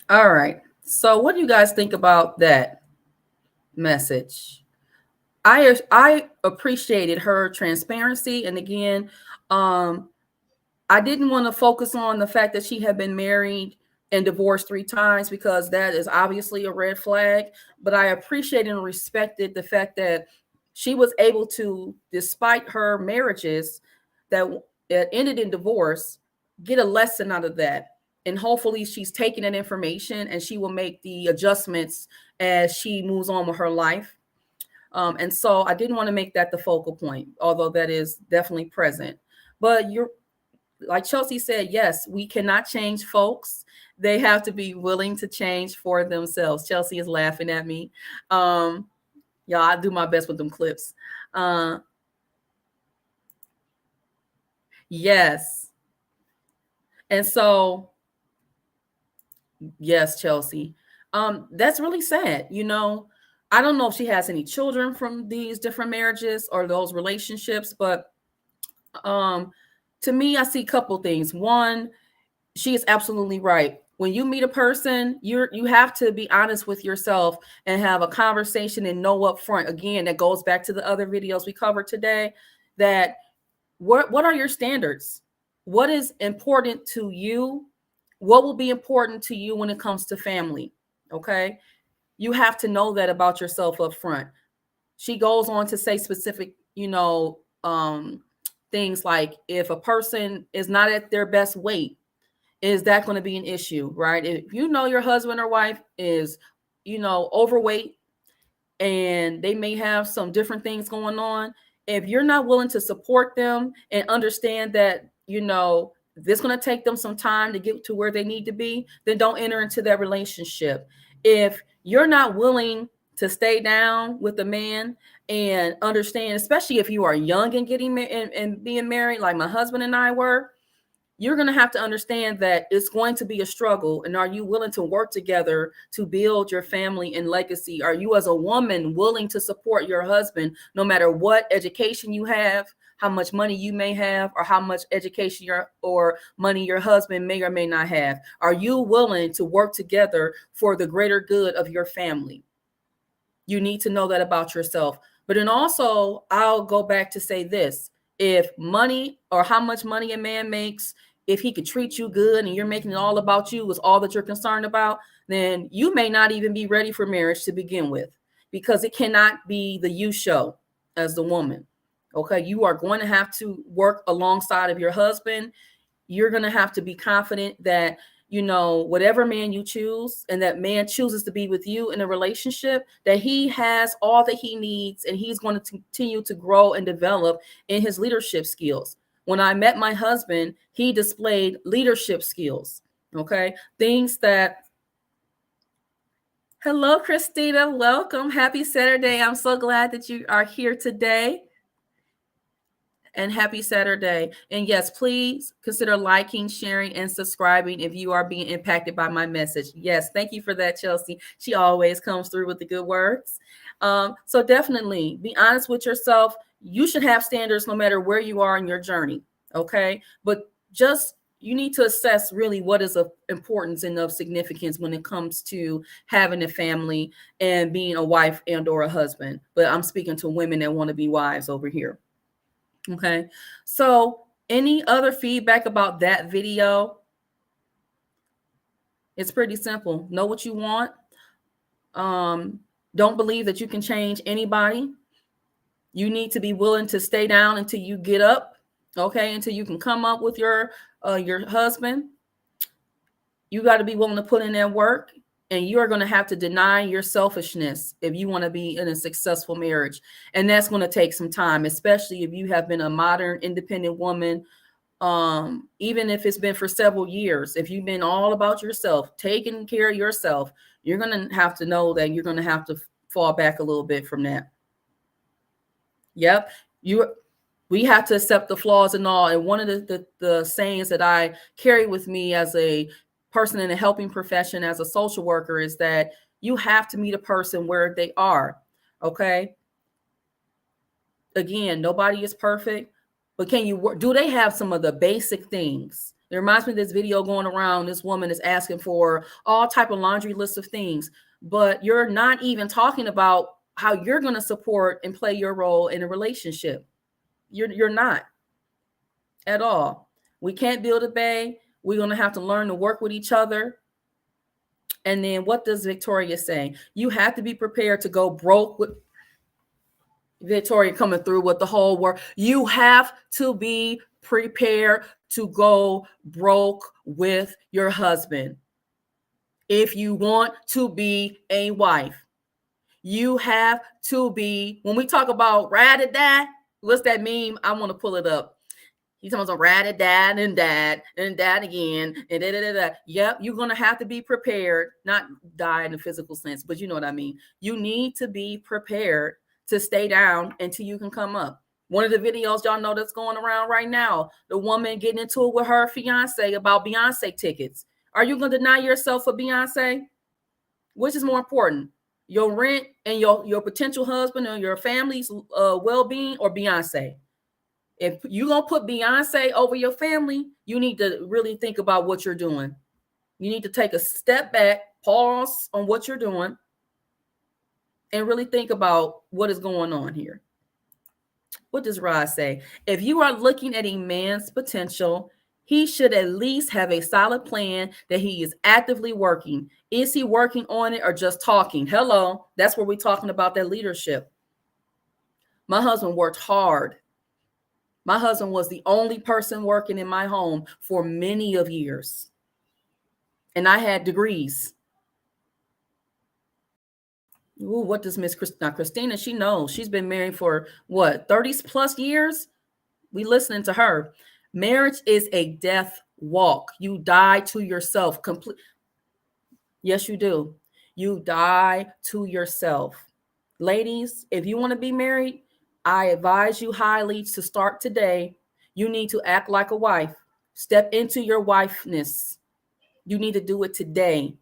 All right. So what do you guys think about that message? I appreciated her transparency. And again, I didn't want to focus on the fact that she had been married and divorced 3 times, because that is obviously a red flag. But I appreciated and respected the fact that she was able to, despite her marriages that ended in divorce, get a lesson out of that. And hopefully she's taking that information and she will make the adjustments as she moves on with her life. And so I didn't want to make that the focal point, although that is definitely present. But you're, like Chelsea said, yes, we cannot change folks. They have to be willing to change for themselves. Chelsea is laughing at me. Y'all, I do my best with them clips. Yes. And so, yes, Chelsea. That's really sad. You know, I don't know if she has any children from these different marriages or those relationships, but to me, I see a couple things. One, she is absolutely right. When you meet a person, you have to be honest with yourself and have a conversation and know up front. Again, that goes back to the other videos we covered today, that what are your standards? What is important to you? What will be important to you when it comes to family? Okay. You have to know that about yourself up front. She goes on to say specific, things like if a person is not at their best weight, is that going to be an issue, right? If you know your husband or wife is, overweight and they may have some different things going on, if you're not willing to support them and understand that, this is going to take them some time to get to where they need to be, then don't enter into that relationship. If you're not willing to stay down with a man and understand, especially if you are young and getting and being married, like my husband and I were, you're going to have to understand that it's going to be a struggle. And are you willing to work together to build your family and legacy? Are you as a woman willing to support your husband, no matter what education you have, how much money you may have, or how much education or money your husband may or may not have? Are you willing to work together for the greater good of your family? You need to know that about yourself. But then also, I'll go back to say this. If money or how much money a man makes, if he could treat you good and you're making it all about you is all that you're concerned about, then you may not even be ready for marriage to begin with, because it cannot be the you show as the woman. Okay, you are going to have to work alongside of your husband. You're going to have to be confident that, whatever man you choose and that man chooses to be with you in a relationship, that he has all that he needs and he's going to continue to grow and develop in his leadership skills. When I met my husband, he displayed leadership skills. Okay, things that. Hello, Christina. Welcome. Happy Saturday. I'm so glad that you are here today. And happy Saturday. And yes, please consider liking, sharing, and subscribing if you are being impacted by my message. Yes, thank you for that, Chelsea. She always comes through with the good words. So definitely be honest with yourself. You should have standards no matter where you are in your journey. Okay. But you need to assess really what is of importance and of significance when it comes to having a family and being a wife and or a husband. But I'm speaking to women that want to be wives over here. Okay, so any other feedback about that video? It's pretty simple. Know what you want. Don't believe that you can change anybody. You need to be willing to stay down until you get up. Okay, until you can come up with your husband. You got to be willing to put in that work. And you are going to have to deny your selfishness if you want to be in a successful marriage. And that's going to take some time, especially if you have been a modern, independent woman, even if it's been for several years. If you've been all about yourself, taking care of yourself, you're going to have to know that you're going to have to fall back a little bit from that. Yep. We have to accept the flaws and all. And one of the sayings that I carry with me as a person in a helping profession, as a social worker, is that you have to meet a person where they are. Okay. Again, nobody is perfect, but do they have some of the basic things? It reminds me of this video going around. This woman is asking for all type of laundry lists of things, but you're not even talking about how you're going to support and play your role in a relationship. You're not at all. We can't build a bay. We're going to have to learn to work with each other. And then what does Victoria say? You have to be prepared to go broke with Victoria coming through with the whole work. You have to be prepared to go broke with your husband. If you want to be a wife, you have to be, when we talk about ride or die, what's that meme? I want to pull it up. He's talking about ride or die and dad again. And da. Yep, you're going to have to be prepared, not die in the physical sense, but you know what I mean. You need to be prepared to stay down until you can come up. One of the videos y'all know that's going around right now, the woman getting into it with her fiance about Beyonce tickets. Are you going to deny yourself for Beyonce? Which is more important? Your rent and your potential husband or your family's well-being, or Beyonce? If you're going to put Beyonce over your family, you need to really think about what you're doing. You need to take a step back, pause on what you're doing, and really think about what is going on here. What does Rod say? If you are looking at a man's potential, he should at least have a solid plan that he is actively working. Is he working on it or just talking? Hello, that's where we're talking about that leadership. My husband worked hard. My husband was the only person working in my home for many of years. and I had degrees. Ooh, what does Christina? She knows. She's been married for what, 30 plus years? We listening to her. Marriage is a death walk. You die to yourself. Yes, you do. You die to yourself. Ladies, if you want to be married, I advise you highly to start today. You need to act like a wife. Step into your wifeness. You need to do it today,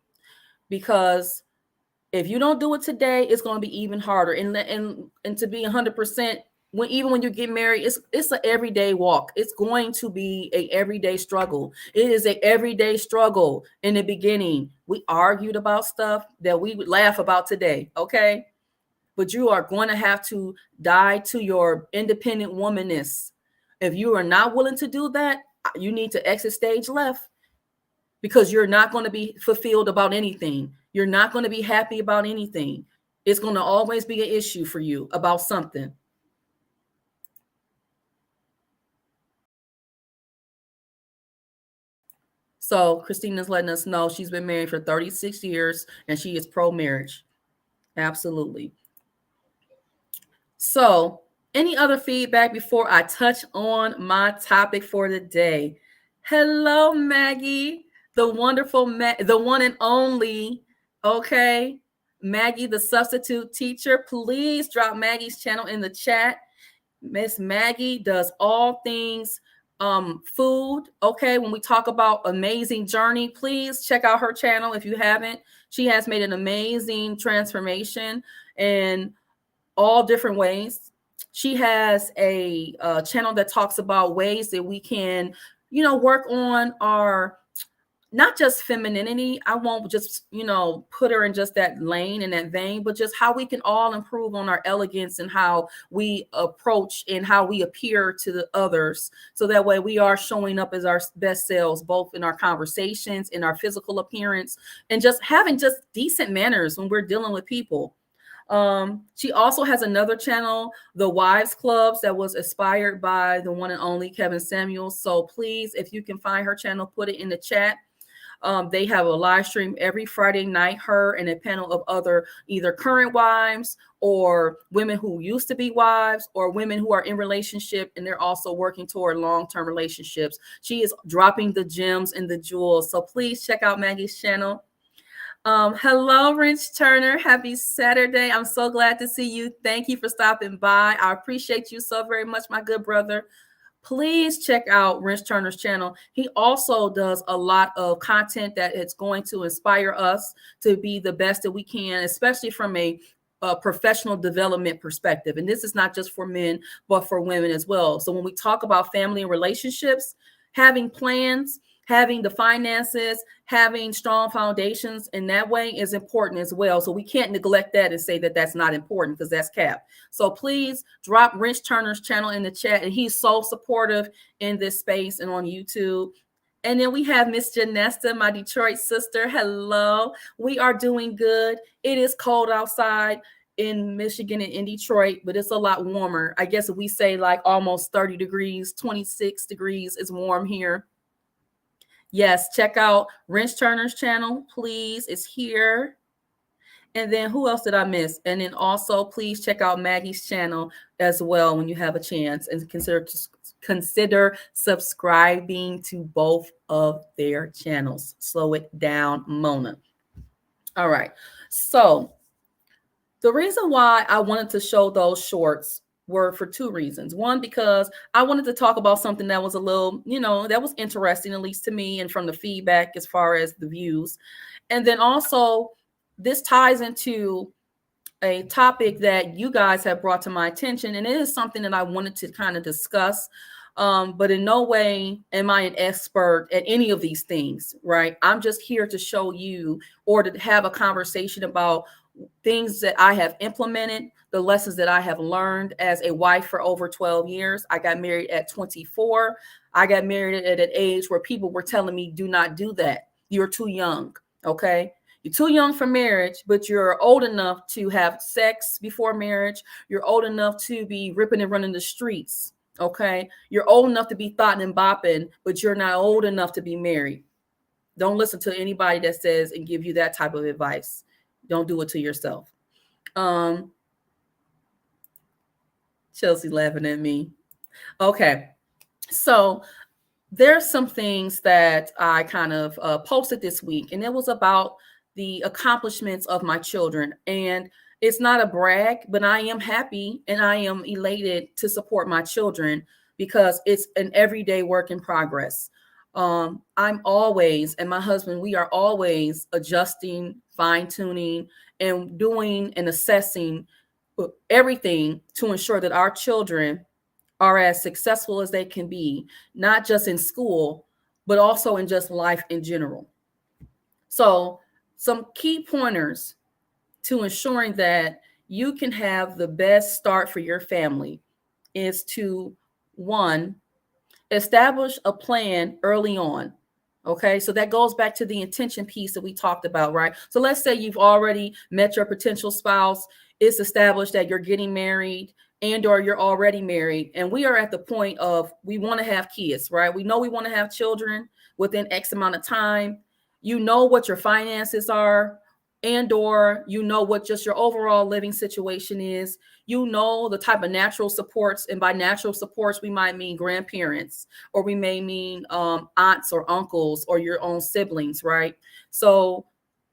because if you don't do it today, it's going to be even harder. And to be 100%, even when you get married, it's an everyday walk. It's going to be a everyday struggle. It is a everyday struggle. In the beginning, we argued about stuff that we would laugh about today, okay? But you are going to have to die to your independent womanness. If you are not willing to do that, you need to exit stage left, because you're not going to be fulfilled about anything. You're not going to be happy about anything. It's going to always be an issue for you about something. So Christina's letting us know she's been married for 36 years and she is pro-marriage. Absolutely. So any other feedback before I touch on my topic for the day? Hello, Maggie, the wonderful, the one and only. Okay, Maggie, the substitute teacher. Please drop Maggie's channel in the chat. Miss Maggie does all things food. Okay, when we talk about Amazing Journey, please check out her channel if you haven't. She has made an amazing transformation in all different ways. She has a channel that talks about ways that we can, work on our, not just femininity. I won't just, put her in just that lane and that vein, but just how we can all improve on our elegance and how we approach and how we appear to the others. So that way we are showing up as our best selves, both in our conversations, in our physical appearance, and just having just decent manners when we're dealing with people. She also has another channel, The Wives Clubs, that was inspired by the one and only Kevin Samuels. So please, if you can find her channel, put it in the chat. They have a live stream every Friday night, her and a panel of other either current wives or women who used to be wives or women who are in relationship and they're also working toward long-term relationships. She is dropping the gems and the jewels. So please check out Maggie's channel. Hello, Wrench Turner. Happy Saturday. I'm so glad to see you. Thank you for stopping by. I appreciate you so very much, my good brother. Please check out Wrench Turner's channel. He also does a lot of content that is going to inspire us to be the best that we can, especially from a professional development perspective. And this is not just for men, but for women as well. So when we talk about family and relationships, having plans, having the finances, having strong foundations in that way is important as well. So we can't neglect that and say that that's not important, because that's cap. So please drop Wrench Turner's channel in the chat. And he's so supportive in this space and on YouTube. And then we have Miss Janesta, my Detroit sister. Hello. We are doing good. It is cold outside in Michigan and in Detroit, but it's a lot warmer. I guess if we say like almost 30 degrees, 26 degrees is warm here. Yes, check out Wrench Turner's channel, please. It's here. And then who else did I miss? And then also, please check out Maggie's channel as well when you have a chance, and consider subscribing to both of their channels. Slow it down, Mona. All right. So the reason why I wanted to show those shorts were for two reasons. One, because I wanted to talk about something that was a little, that was interesting, at least to me, and from the feedback as far as the views. And then also, this ties into a topic that you guys have brought to my attention, and it is something that I wanted to kind of discuss. But in no way am I an expert at any of these things, right? I'm just here to show you or to have a conversation about things that I have implemented, the lessons that I have learned as a wife for over 12 years. I got married at 24. I got married at an age where people were telling me, do not do that. You're too young. Okay. You're too young for marriage, but you're old enough to have sex before marriage. You're old enough to be ripping and running the streets. Okay. You're old enough to be thotting and bopping, but you're not old enough to be married. Don't listen to anybody that says and give you that type of advice. Don't do it to yourself. Chelsea laughing at me. Okay. So there's some things that I kind of posted this week, and it was about the accomplishments of my children. And it's not a brag, but I am happy and I am elated to support my children because it's an everyday work in progress. I'm always, and my husband, we are always adjusting, fine-tuning, and doing and assessing everything to ensure that our children are as successful as they can be, not just in school, but also in just life in general. So some key pointers to ensuring that you can have the best start for your family is to, one, establish a plan early on. Okay, so that goes back to the intention piece that we talked about, right? So let's say you've already met your potential spouse. It's established that you're getting married and or you're already married. And we are at the point of we want to have kids, right? We know we want to have children within X amount of time. You know what your finances are and or you know what just your overall living situation is. You know the type of natural supports, and by natural supports, we might mean grandparents, or we may mean aunts or uncles or your own siblings, right? So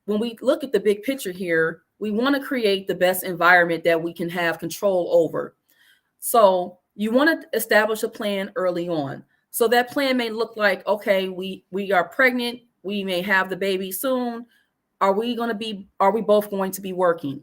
when we look at the big picture here, we want to create the best environment that we can have control over. So you want to establish a plan early on. So that plan may look like, okay, we are pregnant, we may have the baby soon. Are we both going to be working?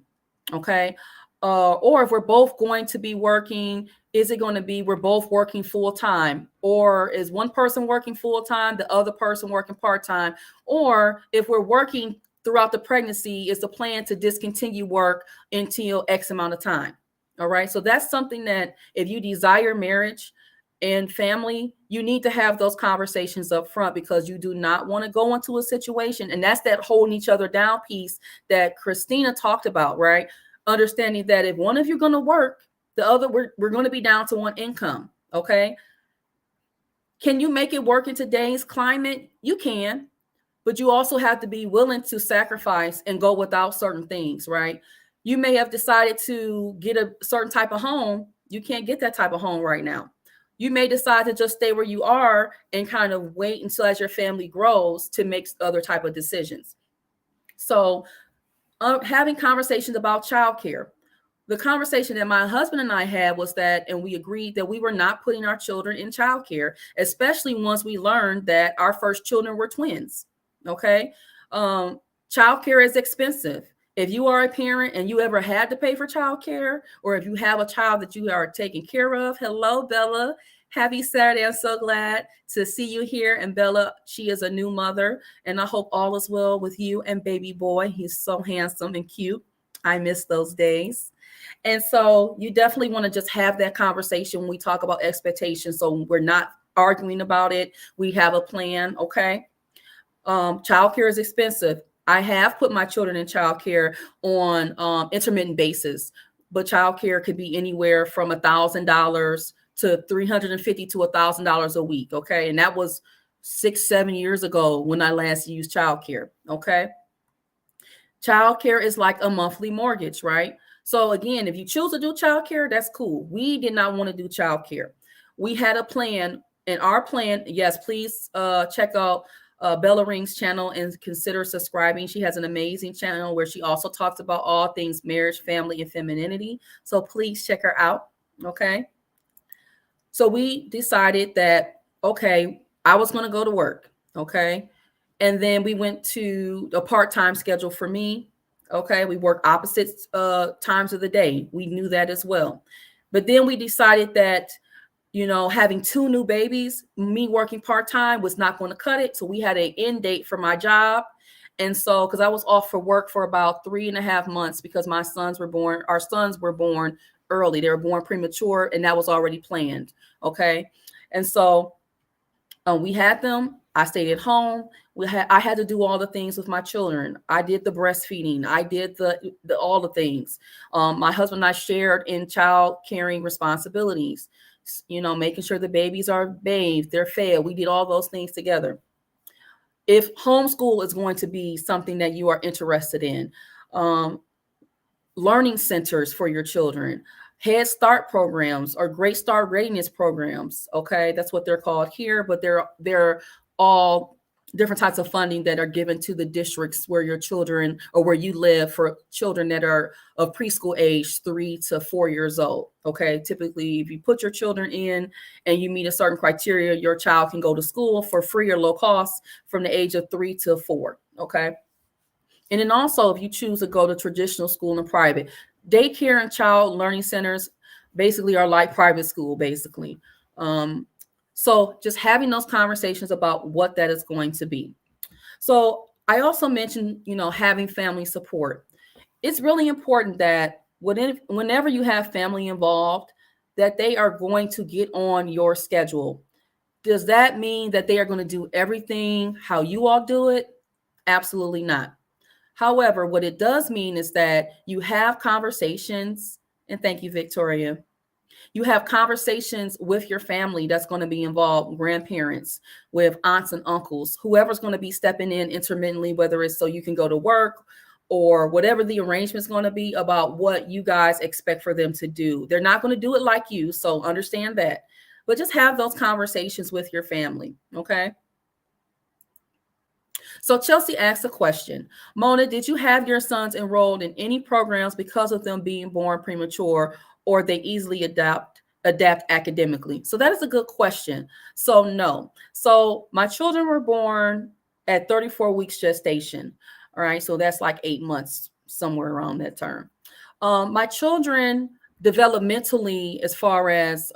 Okay. Or if we're both going to be working, is it going to be we're both working full time? Or is one person working full time, the other person working part time? Or if we're working throughout the pregnancy, is the plan to discontinue work until X amount of time? All right. So that's something that if you desire marriage and family, you need to have those conversations up front, because you do not want to go into a situation. And that's that holding each other down piece that Christina talked about, right? Understanding that if one of you are going to work, the other, we're going to be down to one income. Okay. Can you make it work in today's climate? You can, but you also have to be willing to sacrifice and go without certain things, right? You may have decided to get a certain type of home. You can't get that type of home right now. You may decide to just stay where you are and kind of wait until as your family grows to make other type of decisions. So having conversations about childcare. The conversation that my husband and I had was that, and we agreed that we were not putting our children in childcare, especially once we learned that our first children were twins. Okay. Childcare is expensive. If you are a parent and you ever had to pay for childcare, or if you have a child that you are taking care of, hello, Bella. Happy Saturday. I'm so glad to see you here. And Bella, she is a new mother, and I hope all is well with you and baby boy. He's so handsome and cute. I miss those days. And so you definitely want to just have that conversation when we talk about expectations. So we're not arguing about it. We have a plan. Okay. Childcare is expensive. I have put my children in childcare on intermittent basis, but childcare could be anywhere from $1,000 to $350 to $1,000 a week. Okay. And that was 6-7 years ago when I last used childcare. Okay. Childcare is like a monthly mortgage, right? So again, if you choose to do childcare, that's cool. We did not want to do childcare. We had a plan, and our plan, yes, please check out Bella Ring's channel and consider subscribing. She has an amazing channel where she also talks about all things marriage, family, and femininity. So please check her out. Okay. So we decided that, okay, I was going to go to work. Okay. And then we went to a part-time schedule for me. Okay. We work opposite times of the day. We knew that as well. But then we decided that, you know, having 2 new babies, me working part-time was not going to cut it. So we had an end date for my job. And so, because I was off for work for about 3.5 months because our sons were born early. They were born premature, and that was already planned. Okay. And so we had them. I stayed at home. I had to do all the things with my children. I did the breastfeeding. I did the all the things. My husband and I shared in child caring responsibilities, you know, making sure the babies are bathed, they're fed. We did all those things together. if homeschool is going to be something that you are interested in, learning centers for your children, Head Start programs or Great Start Readiness programs. Okay, that's what they're called here, but they're all different types of funding that are given to the districts where your children or where you live for children that are of preschool age 3 to 4 years old. Okay, typically if you put your children in and you meet a certain criteria, your child can go to school for free or low cost from the age of 3 to 4. Okay. And then also, if you choose to go to traditional school and private, daycare and child learning centers basically are like private school, basically. So just having those conversations about what that is going to be. So I also mentioned, having family support. It's really important that whenever you have family involved, that they are going to get on your schedule. Does that mean that they are going to do everything how you all do it? Absolutely not. However, what it does mean is that you have conversations, and thank you, Victoria. You have conversations with your family that's going to be involved, grandparents, with aunts and uncles, whoever's going to be stepping in intermittently, whether it's so you can go to work or whatever the arrangement is going to be about what you guys expect for them to do. They're not going to do it like you, so understand that. But just have those conversations with your family, okay? So Chelsea asked a question. Mona, did you have your sons enrolled in any programs because of them being born premature, or they easily adapt academically? So that is a good question. So no. So my children were born at 34 weeks gestation. All right. So that's like 8 months, somewhere around that term. My children developmentally, as far as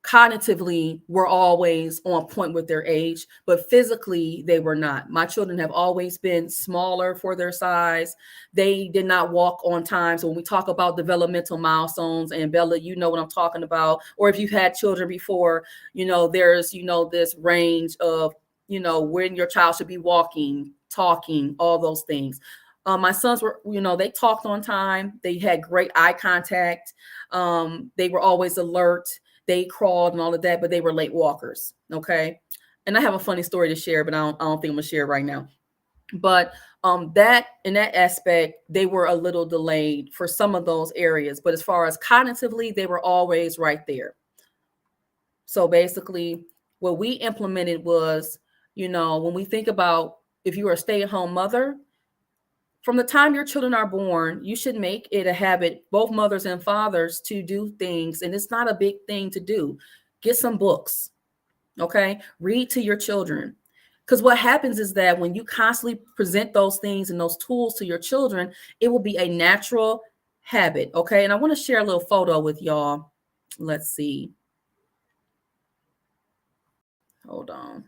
cognitively, were always on point with their age, but physically they were not. My children have always been smaller for their size. They did not walk on time. So when we talk about developmental milestones, and Bella, you know what I'm talking about, or if you've had children before, there's, this range of, when your child should be walking, talking, all those things. My sons were, they talked on time. They had great eye contact. They were always alert. They crawled and all of that, but they were late walkers. Okay. And I have a funny story to share, but I don't think I'm gonna share it right now. But that in that aspect, they were a little delayed for some of those areas. But as far as cognitively, they were always right there. So basically, what we implemented was, when we think about if you are a stay-at-home mother, from the time your children are born, you should make it a habit, both mothers and fathers, to do things. And it's not a big thing to do. Get some books, okay? Read to your children. Because what happens is that when you constantly present those things and those tools to your children, it will be a natural habit, okay? And I want to share a little photo with y'all. Let's see. Hold on.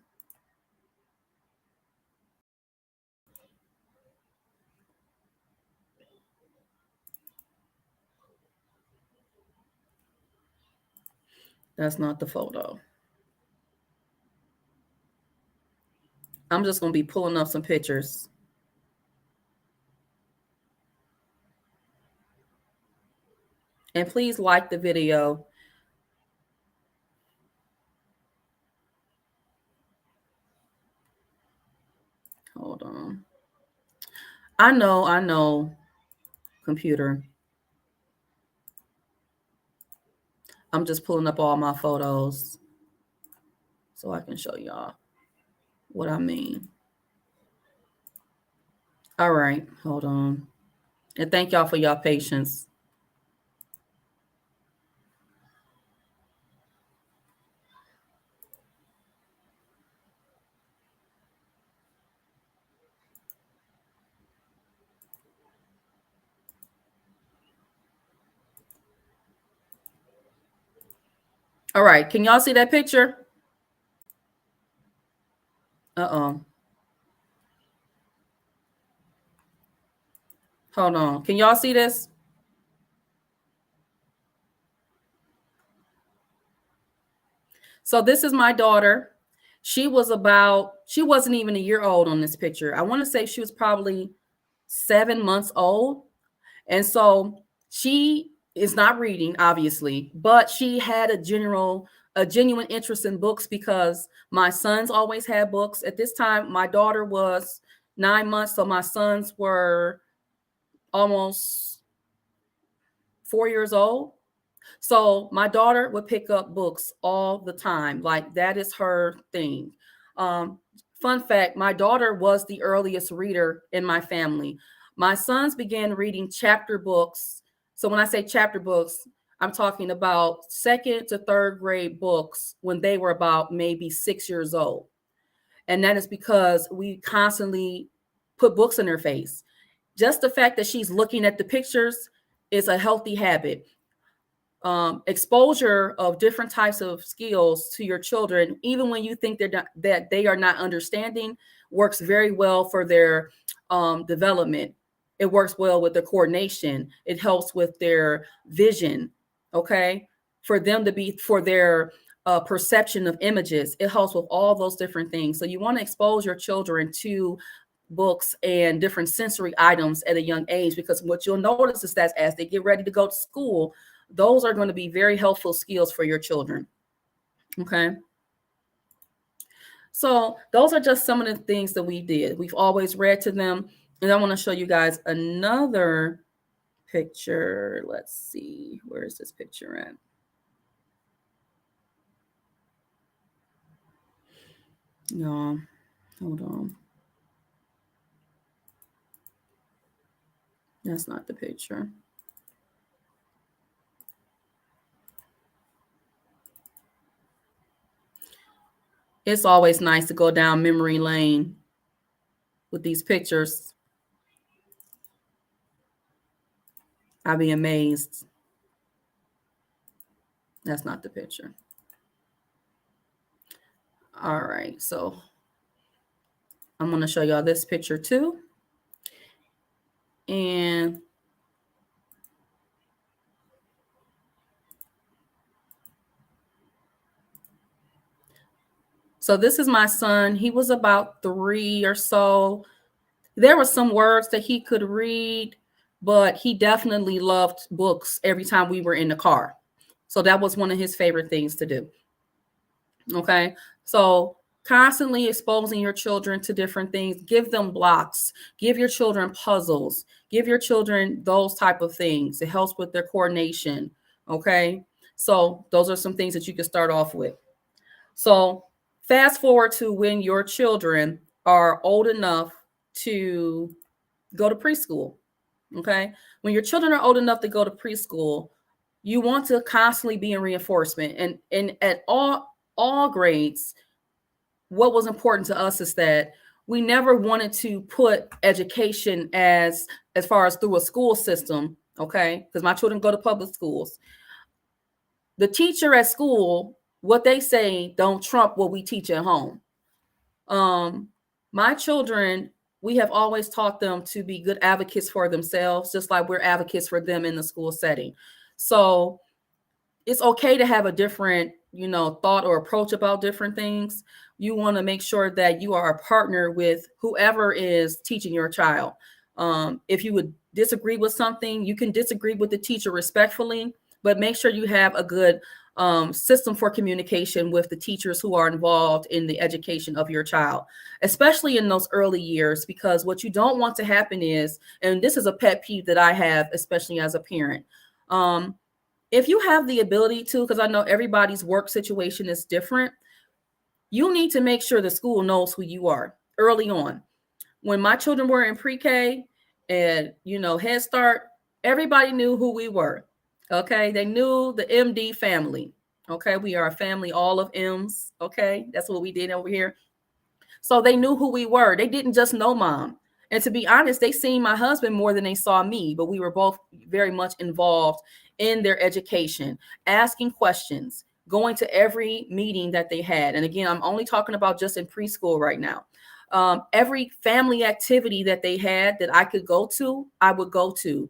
That's not the photo. I'm just going to be pulling up some pictures. And please like the video. Hold on. I know, computer. I'm just pulling up all my photos so I can show y'all what I mean. All right, hold on. And thank y'all for y'all patience. All right, can y'all see that picture? Uh-oh. Hold on. Can y'all see this? So this is my daughter. She wasn't even a year old on this picture. I want to say she was probably 7 months old. And so she is not reading, obviously, but she had a general a genuine interest in books because my sons always had books. At this time, my daughter was 9 months, so my sons were almost 4 years old. So my daughter would pick up books all the time. Like that is her thing. Fun fact, my daughter was the earliest reader in my family. My sons began reading chapter books. So when I say chapter books, I'm talking about 2nd to 3rd grade books when they were about maybe 6 years old. And that is because we constantly put books in her face. Just the fact that she's looking at the pictures is a healthy habit. Exposure of different types of skills to your children, even when you think that they are not understanding, works very well for their development. It works well with their coordination. It helps with their vision. Okay, for their perception of images. It helps with all those different things. So you want to expose your children to books and different sensory items at a young age, because what you'll notice is that as they get ready to go to school, those are going to be very helpful skills for your children. Okay. So those are just some of the things that we did. We've always read to them. And I want to show you guys another picture. Let's see, where is this picture at? No, hold on. That's not the picture. It's always nice to go down memory lane with these pictures. I'll be amazed. That's not the picture. All right, so I'm going to show y'all this picture too. And so this is my son. He was about 3 or so. There were some words that he could read, but he definitely loved books every time we were in the car. So that was one of his favorite things to do. Okay, so constantly exposing your children to different things. Give them blocks. Give your children puzzles. Give your children those type of things. It helps with their coordination. Okay, so those are some things that you can start off with. So fast forward to when your children are old enough to go to preschool. Okay, when your children are old enough to go to preschool, you want to constantly be in reinforcement. And at all grades, what was important to us is that we never wanted to put education as far as through a school system, okay? Because my children go to public schools. The teacher at school, what they say don't trump what we teach at home. My children, we have always taught them to be good advocates for themselves, just like we're advocates for them in the school setting. So it's okay to have a different, thought or approach about different things. You want to make sure that you are a partner with whoever is teaching your child. If you would disagree with something, you can disagree with the teacher respectfully, but make sure you have a good system for communication with the teachers who are involved in the education of your child, especially in those early years, because what you don't want to happen is, and this is a pet peeve that I have, especially as a parent, if you have the ability to, because I know everybody's work situation is different, you need to make sure the school knows who you are early on. When my children were in pre-K and, Head Start, everybody knew who we were. Okay. They knew the MD family. Okay. We are a family, all of M's. Okay. That's what we did over here. So they knew who we were. They didn't just know mom. And to be honest, they seen my husband more than they saw me, but we were both very much involved in their education, asking questions, going to every meeting that they had. And again, I'm only talking about just in preschool right now. Every family activity that they had that I could go to, I would go to.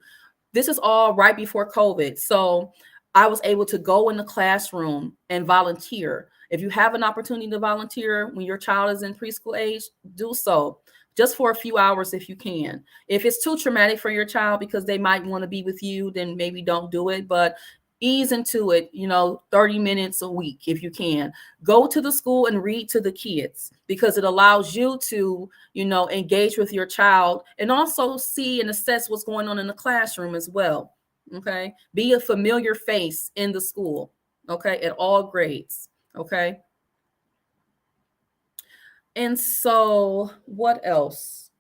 This is all right before COVID. So I was able to go in the classroom and volunteer. If you have an opportunity to volunteer when your child is in preschool age, do so. Just for a few hours if you can. If it's too traumatic for your child because they might want to be with you, then maybe don't do it. But ease into it, 30 minutes a week if you can. Go to the school and read to the kids, because it allows you to, engage with your child and also see and assess what's going on in the classroom as well. Okay. Be a familiar face in the school. Okay. At all grades. Okay. And so what else?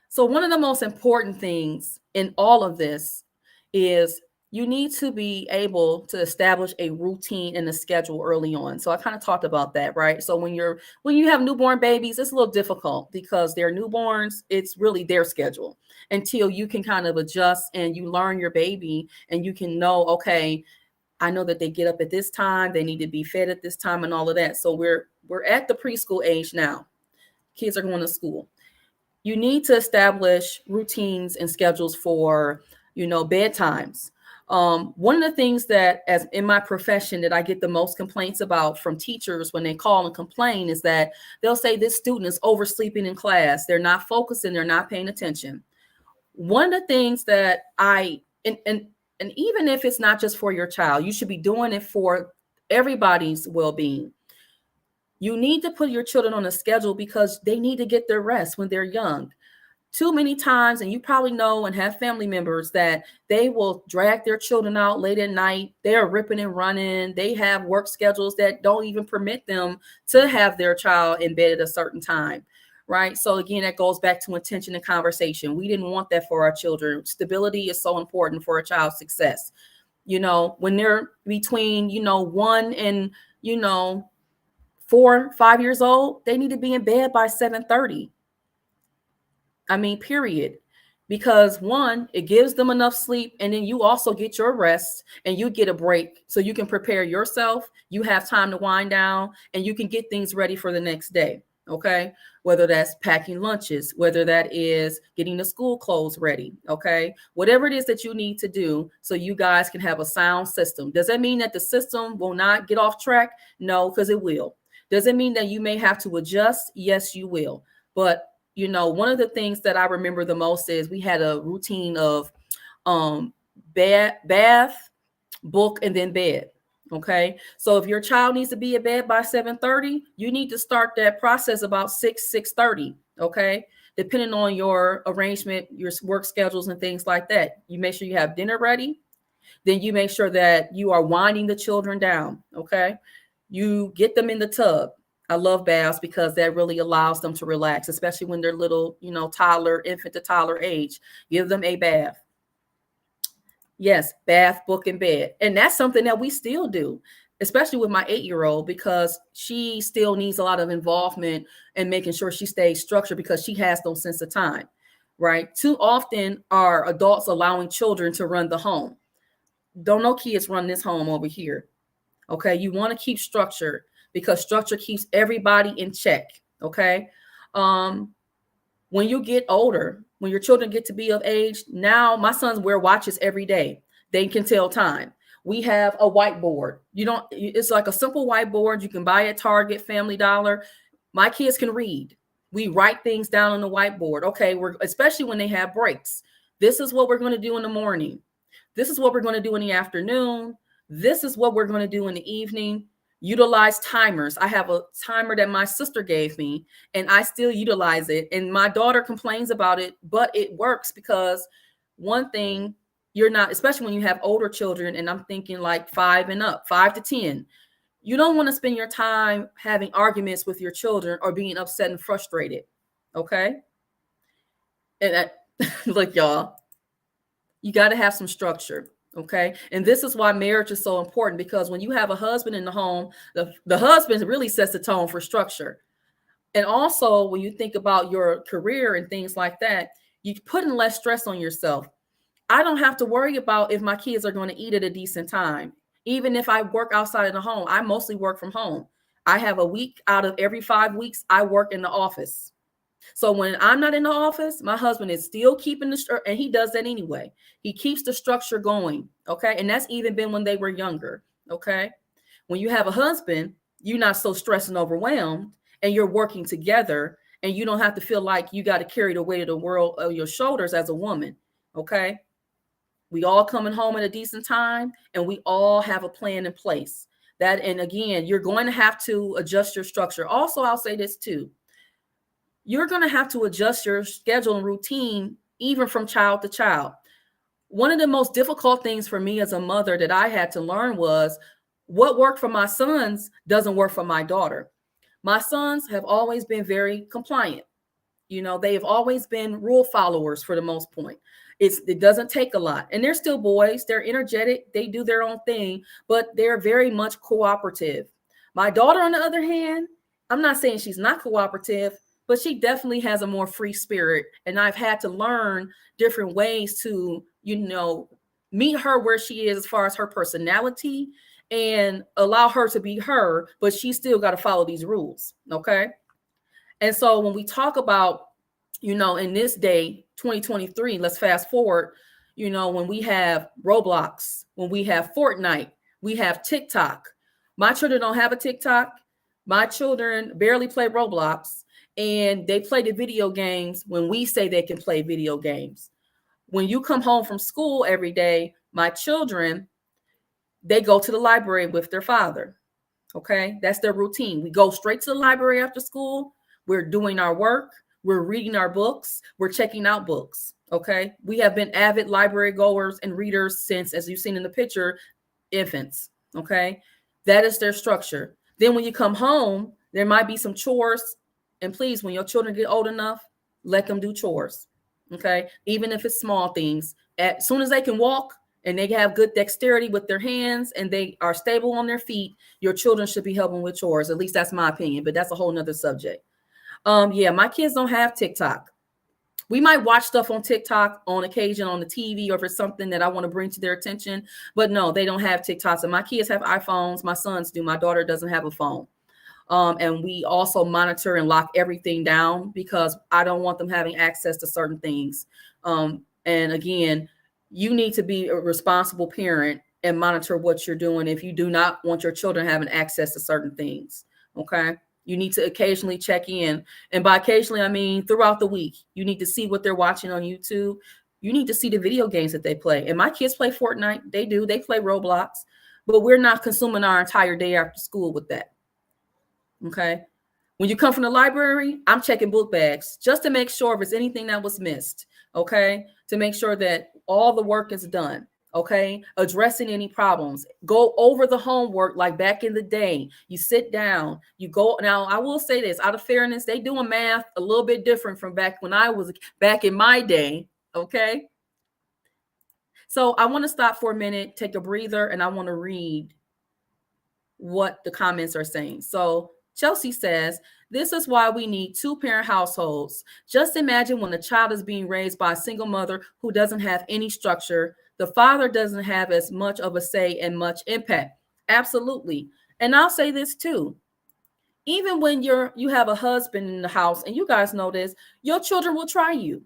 So one of the most important things in all of this is you need to be able to establish a routine and a schedule early on. So I kind of talked about that, right? So when you have newborn babies, it's a little difficult because they're newborns. It's really their schedule until you can kind of adjust and you learn your baby and you can know, okay, I know that they get up at this time, they need to be fed at this time and all of that. So we're at the preschool age now. Kids are going to school. You need to establish routines and schedules for, bedtimes. One of the things that, as in my profession, that I get the most complaints about from teachers when they call and complain is that they'll say this student is oversleeping in class. They're not focusing. They're not paying attention. One of the things that and even if it's not just for your child, you should be doing it for everybody's well-being. You need to put your children on a schedule because they need to get their rest when they're young. Too many times, and you probably know and have family members that they will drag their children out late at night. They are ripping and running. They have work schedules that don't even permit them to have their child in bed at a certain time, right? So again, that goes back to intention and conversation. We didn't want that for our children. Stability is so important for a child's success. When they're between, 1 and, 4, 5 years old, they need to be in bed by 7:30. Period. Because one, it gives them enough sleep, and then you also get your rest and you get a break so you can prepare yourself. You have time to wind down and you can get things ready for the next day. Okay. Whether that's packing lunches, whether that is getting the school clothes ready. Okay. Whatever it is that you need to do so you guys can have a sound system. Does that mean that the system will not get off track? No, because it will. Does it mean that you may have to adjust? Yes, you will. But one of the things that I remember the most is we had a routine of bath, book, and then bed. Okay. So if your child needs to be in bed by 7:30, you need to start that process about 6:30. Okay. Depending on your arrangement, your work schedules and things like that. You make sure you have dinner ready. Then you make sure that you are winding the children down. Okay. You get them in the tub. I love baths because that really allows them to relax, especially when they're little, infant to toddler age. Give them a bath. Yes, bath, book, and bed. And that's something that we still do, especially with my 8-year-old, because she still needs a lot of involvement and making sure she stays structured because she has no sense of time, right? Too often are adults allowing children to run the home. Don't no kids run this home over here. Okay, you want to keep structure because structure keeps everybody in check. Okay. When you get older, when your children get to be of age, now my sons wear watches every day. They can tell time. We have a whiteboard. It's like a simple whiteboard. You can buy at Target, Family Dollar. My kids can read. We write things down on the whiteboard. Okay. Especially when they have breaks. This is what we're going to do in the morning. This is what we're going to do in the afternoon. This is what we're going to do in the evening. Utilize timers. I have a timer that my sister gave me and I still utilize it. And my daughter complains about it, but it works because one thing, you're not, especially when you have older children, and I'm thinking like 5 and up, 5 to 10, you don't want to spend your time having arguments with your children or being upset and frustrated. Okay. And look, y'all, you got to have some structure. Okay. And this is why marriage is so important, because when you have a husband in the home, the husband really sets the tone for structure. And also when you think about your career and things like that, you're putting less stress on yourself. I don't have to worry about if my kids are going to eat at a decent time. Even if I work outside of the home, I mostly work from home. I have a week out of every 5 weeks, I work in the office. So when I'm not in the office, my husband is still keeping and he does that anyway. He keeps the structure going. Okay. And that's even been when they were younger. Okay. When you have a husband, you're not so stressed and overwhelmed and you're working together and you don't have to feel like you got to carry the weight of the world on your shoulders as a woman. Okay. We all coming home at a decent time, and we all have a plan in place. That, and again, you're going to have to adjust your structure. Also, I'll say this too. You're going to have to adjust your schedule and routine even from child to child. One of the most difficult things for me as a mother that I had to learn was what worked for my sons doesn't work for my daughter. My sons have always been very compliant. You know, they have always been rule followers for the most point. It doesn't take a lot. And they're still boys. They're energetic. They do their own thing, but they're very much cooperative. My daughter, on the other hand, I'm not saying she's not cooperative, but she definitely has a more free spirit. And I've had to learn different ways to, you know, meet her where she is as far as her personality and allow her to be her, but she still got to follow these rules. Okay. And so when we talk about, you know, in this day, 2023, let's fast forward, you know, when we have Roblox, when we have Fortnite, we have TikTok. My children don't have a TikTok. My children barely play Roblox, and they play the video games when we say they can play video games. When you come home from school every day, my children, they go to the library with their father. Okay, that's their routine. We go straight to the library after school. We're doing our work. We're reading our books. We're checking out books. Okay. We have been avid library goers and readers since, as you've seen in the picture, infants. Okay. That is their structure. Then when you come home, there might be some chores. And please, when your children get old enough, let them do chores. Okay. Even if it's small things, as soon as they can walk and they have good dexterity with their hands and they are stable on their feet, your children should be helping with chores. At least that's my opinion, but that's a whole nother subject. Yeah, my kids don't have TikTok. We might watch stuff on TikTok on occasion on the TV, or if it's something that I want to bring to their attention, but no, they don't have TikToks. And my kids have iPhones. My sons do. My daughter doesn't have a phone. And we also monitor and lock everything down because I don't want them having access to certain things. And again, you need to be a responsible parent and monitor what you're doing if you do not want your children having access to certain things. Okay. You need to occasionally check in. And by occasionally, I mean throughout the week. You need to see what they're watching on YouTube. You need to see the video games that they play. And my kids play Fortnite. They do. They play Roblox. But we're not consuming our entire day after school with that. Okay. When you come from the library, I'm checking book bags just to make sure if there's anything that was missed. Okay. To make sure that all the work is done. Okay, addressing any problems, go over the homework like back in the day. You sit down, you go. Now, I will say this, out of fairness, they doing math a little bit different from back when I was back in my day. Okay. So I want to stop for a minute, take a breather, and I want to read what the comments are saying. So Chelsea says, this is why we need two-parent households. Just imagine when a child is being raised by a single mother who doesn't have any structure. The father doesn't have as much of a say and much impact. Absolutely. And I'll say this too. Even when you have a husband in the house, and you guys know this, your children will try you,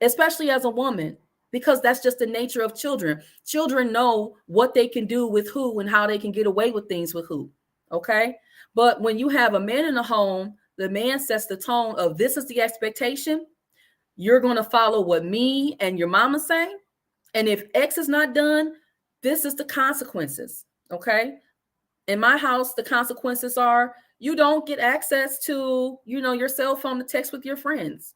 especially as a woman, because that's just the nature of children. Children know what they can do with who and how they can get away with things with who. Okay. But when you have a man in the home, the man sets the tone of this is the expectation. You're going to follow what me and your mama say. And if X is not done, this is the consequences. Okay. In my house, the consequences are you don't get access to, your cell phone to text with your friends.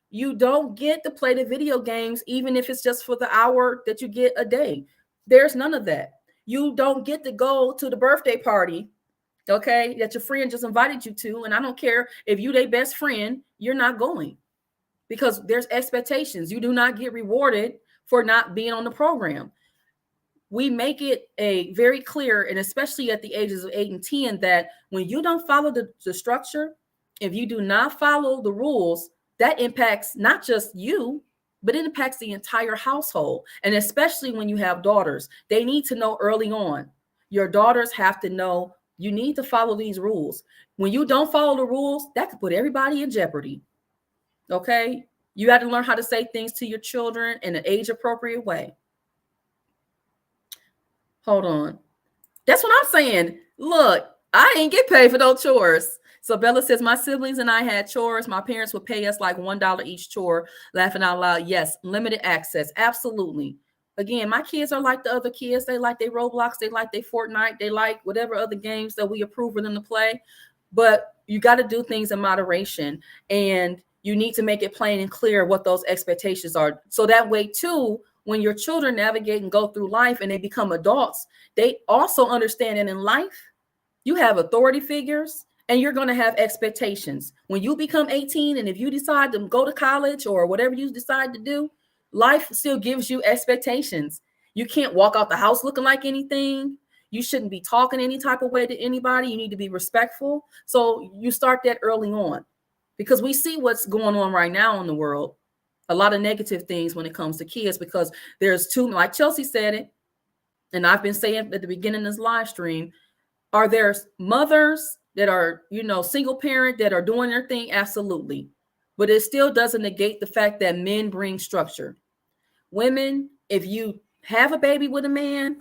You don't get to play the video games, even if it's just for the hour that you get a day. There's none of that. You don't get to go to the birthday party, okay, that your friend just invited you to. And I don't care if you their best friend, you're not going because there's expectations. You do not get rewarded for not being on the program. We make it a very clear, and especially at the ages of 8 and 10, that when you don't follow the structure, if you do not follow the rules, that impacts not just you, but it impacts the entire household. And especially when you have daughters, they need to know early on. Your daughters have to know you need to follow these rules. When you don't follow the rules, that could put everybody in jeopardy. Okay? You have to learn how to say things to your children in an age-appropriate way. Hold on. That's what I'm saying. Look, I ain't get paid for those chores. So Bella says, my siblings and I had chores. My parents would pay us like $1 each chore. Laughing out loud. Yes, limited access. Absolutely. Again, my kids are like the other kids. They like their Roblox, they like their Fortnite, they like whatever other games that we approve for them to play. But you got to do things in moderation, and you need to make it plain and clear what those expectations are. So that way too, when your children navigate and go through life and they become adults, they also understand that in life, you have authority figures and you're going to have expectations. When you become 18, and if you decide to go to college or whatever you decide to do, life still gives you expectations. You can't walk out the house looking like anything. You shouldn't be talking any type of way to anybody. You need to be respectful. So you start that early on, because we see what's going on right now in the world. A lot of negative things when it comes to kids, because there's too, like Chelsea said it, and I've been saying at the beginning of this live stream, are there mothers that are, single parent that are doing their thing? Absolutely. But it still doesn't negate the fact that men bring structure. Women, if you have a baby with a man,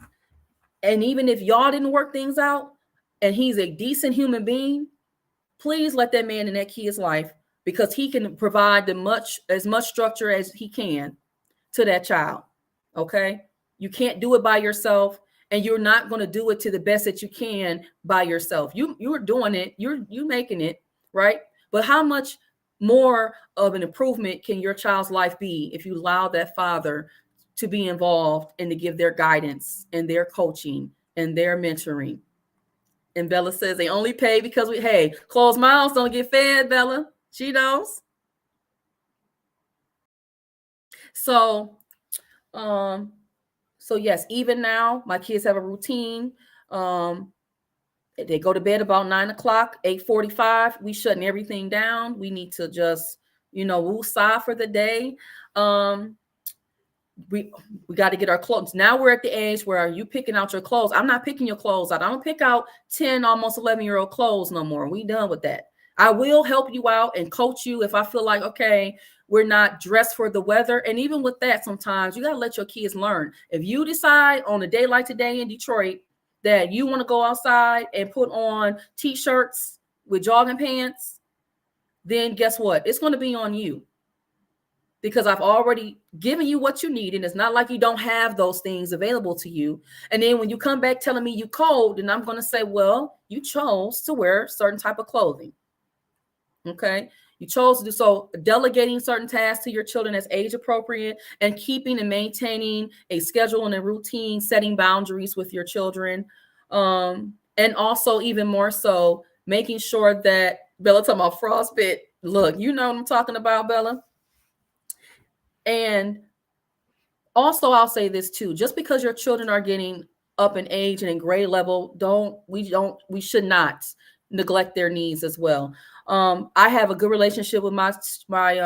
and even if y'all didn't work things out and he's a decent human being, please let that man in that kid's life, because he can provide as much structure as he can to that child. Okay. You can't do it by yourself, and you're not going to do it to the best that you can by yourself. You're doing it. You're making it, right? But how much more of an improvement can your child's life be if you allow that father to be involved and to give their guidance and their coaching and their mentoring? And Bella says they only pay because closed mouths don't get fed, Bella. She knows. So yes, even now my kids have a routine. They go to bed about 9 o'clock, 8:45. We shutting everything down. We need to just, woosah for the day. We got to get our clothes. Now we're at the age where you picking out your clothes. I'm not picking your clothes out. I don't pick out 10, almost 11-year-old clothes no more. We done with that. I will help you out and coach you if I feel like, okay, we're not dressed for the weather. And even with that, sometimes you got to let your kids learn. If you decide on a day like today in Detroit that you want to go outside and put on t-shirts with jogging pants, then guess what? It's going to be on you, because I've already given you what you need. And it's not like you don't have those things available to you. And then when you come back telling me you cold, then I'm going to say, well, you chose to wear certain type of clothing. Okay. You chose to do so. Delegating certain tasks to your children as age appropriate, and keeping and maintaining a schedule and a routine, setting boundaries with your children. And also even more so, making sure that Bella talking about frostbite. Look, you know what I'm talking about, Bella. And also I'll say this too, just because your children are getting up in age and in grade level, we should not neglect their needs as well. I have a good relationship with my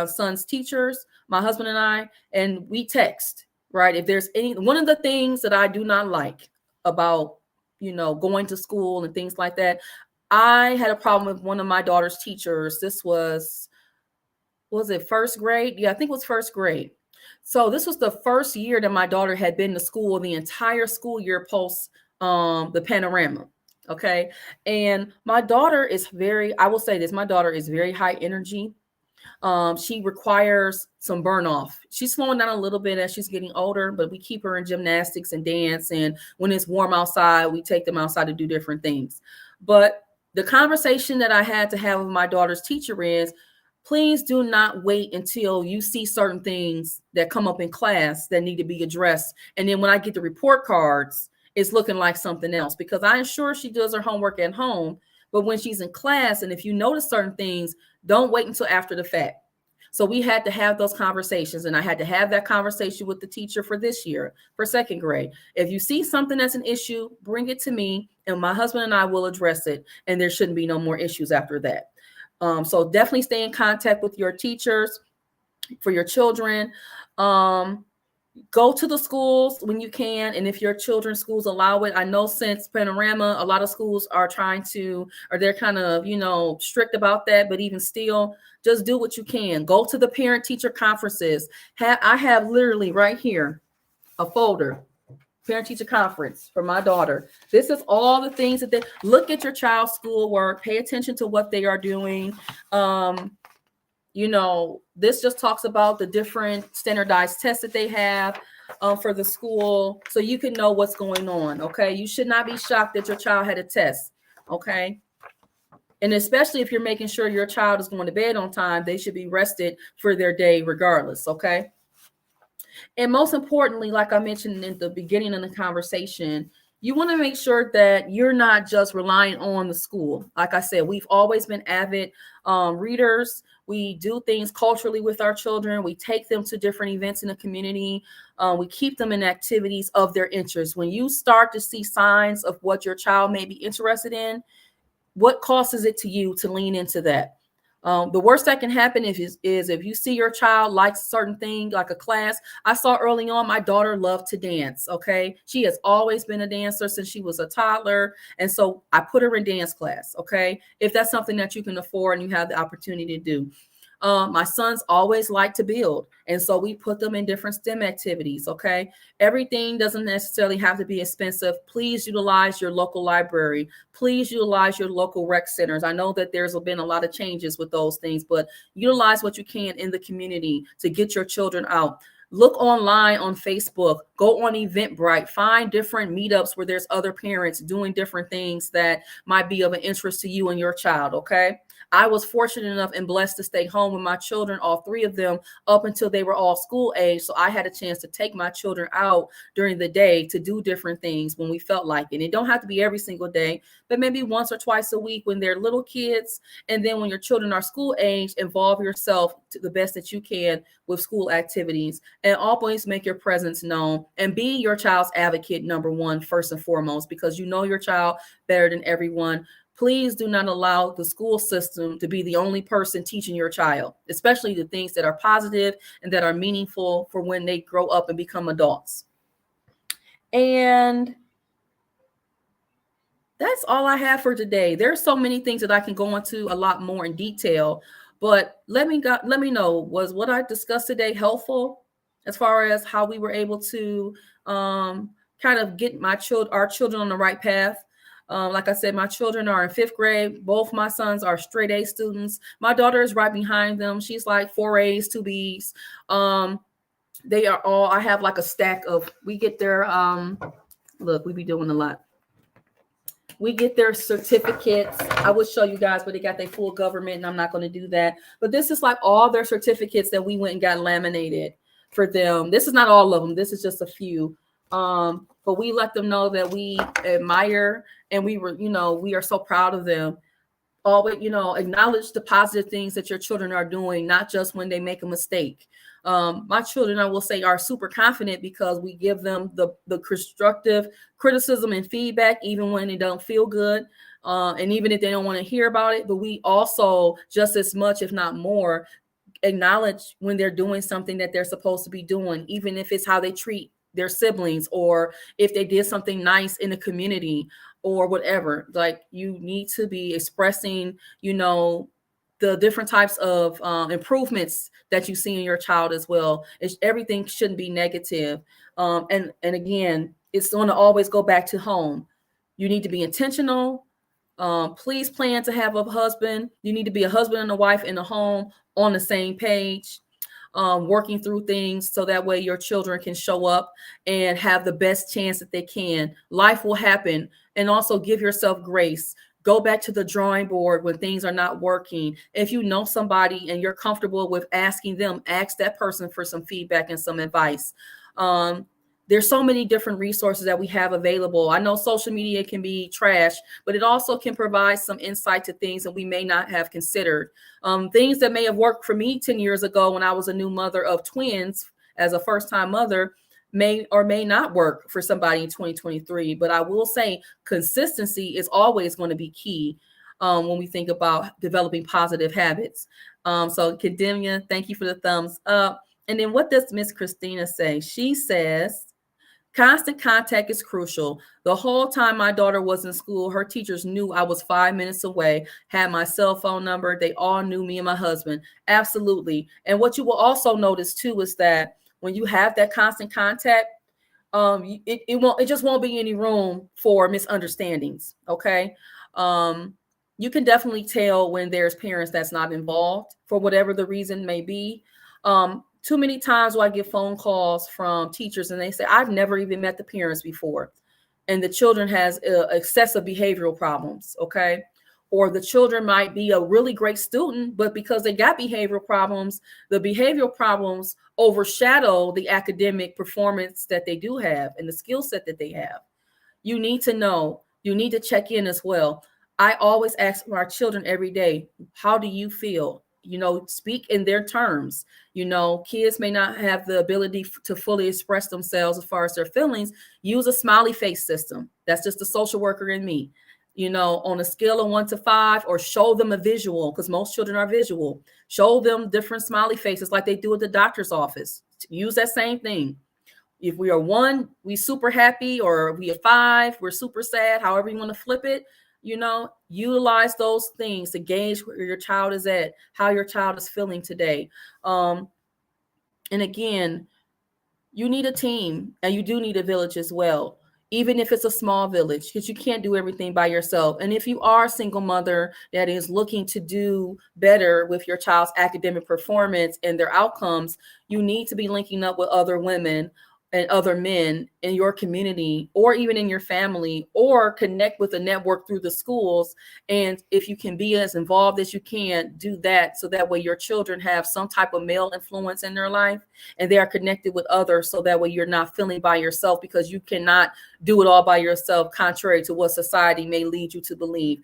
son's teachers, my husband and I, and we text, right? If there's one of the things that I do not like about, going to school and things like that, I had a problem with one of my daughter's teachers. This was it first grade? Yeah, I think it was first grade. So this was the first year that my daughter had been to school, the entire school year post the panorama. Okay. And my daughter is I will say this, my daughter is very high energy. She requires some burn off. She's slowing down a little bit as she's getting older, but we keep her in gymnastics and dance. And when it's warm outside, we take them outside to do different things. But the conversation that I had to have with my daughter's teacher is, please do not wait until you see certain things that come up in class that need to be addressed. And then when I get the report cards, it's looking like something else, because I ensure she does her homework at home. But when she's in class, and if you notice certain things, don't wait until after the fact. So we had to have those conversations, and I had to have that conversation with the teacher for this year, for second grade. If you see something that's an issue, bring it to me, and my husband and I will address it, and there shouldn't be no more issues after that. So definitely stay in contact with your teachers for your children. Go to the schools when you can, and if your children's schools allow it. I know since Panorama, a lot of schools are they're kind of, strict about that, but even still, just do what you can. Go to the parent-teacher conferences. I have literally right here a folder, parent-teacher conference for my daughter. This is all the things that look at your child's schoolwork, pay attention to what they are doing. This just talks about the different standardized tests that they have. for the school so you can know what's going on. Okay. You should not be shocked that your child had a test. Okay. And especially if you're making sure your child is going to bed on time, they should be rested for their day regardless. Okay. And most importantly, like I mentioned in the beginning of the conversation, you want to make sure that you're not just relying on the school. Like I said, we've always been avid readers. We do things culturally with our children. We take them to different events in the community. We keep them in activities of their interest. When you start to see signs of what your child may be interested in, what causes it to you to lean into that? The worst that can happen is if you see your child likes a certain thing, like a class. I saw early on, my daughter loved to dance. Okay. She has always been a dancer since she was a toddler. And so I put her in dance class. Okay. If that's something that you can afford and you have the opportunity to do. My sons always like to build. And so we put them in different STEM activities. Okay. Everything doesn't necessarily have to be expensive. Please utilize your local library. Please utilize your local rec centers. I know that there's been a lot of changes with those things, but utilize what you can in the community to get your children out. Look online on Facebook, go on Eventbrite, find different meetups where there's other parents doing different things that might be of an interest to you and your child. Okay. I was fortunate enough and blessed to stay home with my children, all three of them, up until they were all school age. So I had a chance to take my children out during the day to do different things when we felt like it. It don't have to be every single day, but maybe once or twice a week when they're little kids. And then when your children are school age, involve yourself to the best that you can with school activities, and always make your presence known and be your child's advocate, number one, first and foremost, because you know your child better than everyone. Please do not allow the school system to be the only person teaching your child, especially the things that are positive and that are meaningful for when they grow up and become adults. And that's all I have for today. There's so many things that I can go into a lot more in detail, but let me know, was what I discussed today helpful as far as how we were able to kind of get our children on the right path? Like I said, my children are in 5th grade. Both my sons are straight A students. My daughter is right behind them. She's like 4 A's, 2 B's. They are all, I have like a stack of, we get their, look, we be doing a lot. We get their certificates. I would show you guys, but they got their full government, and I'm not going to do that. But this is like all their certificates that we went and got laminated for them. This is not all of them. This is just a few. But we let them know that we admire and we are so proud of them. Always, acknowledge the positive things that your children are doing, not just when they make a mistake. My children, I will say, are super confident because we give them the constructive criticism and feedback, even when they don't feel good. And even if they don't want to hear about it, but we also just as much, if not more, acknowledge when they're doing something that they're supposed to be doing, even if it's how they treat their siblings, or if they did something nice in the community or whatever. Like, you need to be expressing, the different types of improvements that you see in your child as well. Everything shouldn't be negative. And again, it's going to always go back to home. You need to be intentional. Please plan to have a husband. You need to be a husband and a wife in the home on the same page. Working through things so that way your children can show up and have the best chance that they can. Life will happen. And also give yourself grace. Go back to the drawing board when things are not working. If you know somebody and you're comfortable with asking them, ask that person for some feedback and some advice. There's so many different resources that we have available. I know social media can be trash, but it also can provide some insight to things that we may not have considered. Things that may have worked for me 10 years ago when I was a new mother of twins as a first-time mother may or may not work for somebody in 2023. But I will say consistency is always going to be key when we think about developing positive habits. So Kademia, thank you for the thumbs up. And then what does Miss Christina say? She says, constant contact is crucial. The whole time my daughter was in school, her teachers knew I was 5 minutes away, had my cell phone number. They all knew me and my husband. Absolutely. And what you will also notice too is that when you have that constant contact, it just won't be any room for misunderstandings. Okay. You can definitely tell when there's parents that's not involved for whatever the reason may be. Too many times I get phone calls from teachers and they say, I've never even met the parents before. And the children has excessive behavioral problems, okay? Or the children might be a really great student, but because they got behavioral problems, the behavioral problems overshadow the academic performance that they do have and the skill set that they have. You need to know, you need to check in as well. I always ask our children every day, how do you feel? You know, speak in their terms. You know, kids may not have the ability to fully express themselves as far as their feelings. Use a smiley face system. That's just the social worker in me. You know, on a scale of 1 to 5, or show them a visual, because most children are visual. Show them different smiley faces like they do at the doctor's office. Use that same thing. If we are 1, we super happy, or we are 5, we're super sad, however you want to flip it. You know, utilize those things to gauge where your child is at, how your child is feeling today. And again, you need a team, and you do need a village as well, even if it's a small village, because you can't do everything by yourself. And if you are a single mother that is looking to do better with your child's academic performance and their outcomes, you need to be linking up with other women and other men in your community, or even in your family, or connect with a network through the schools. And if you can be as involved as you can, do that, so that way your children have some type of male influence in their life and they are connected with others, so that way you're not feeling by yourself, because you cannot do it all by yourself, contrary to what society may lead you to believe.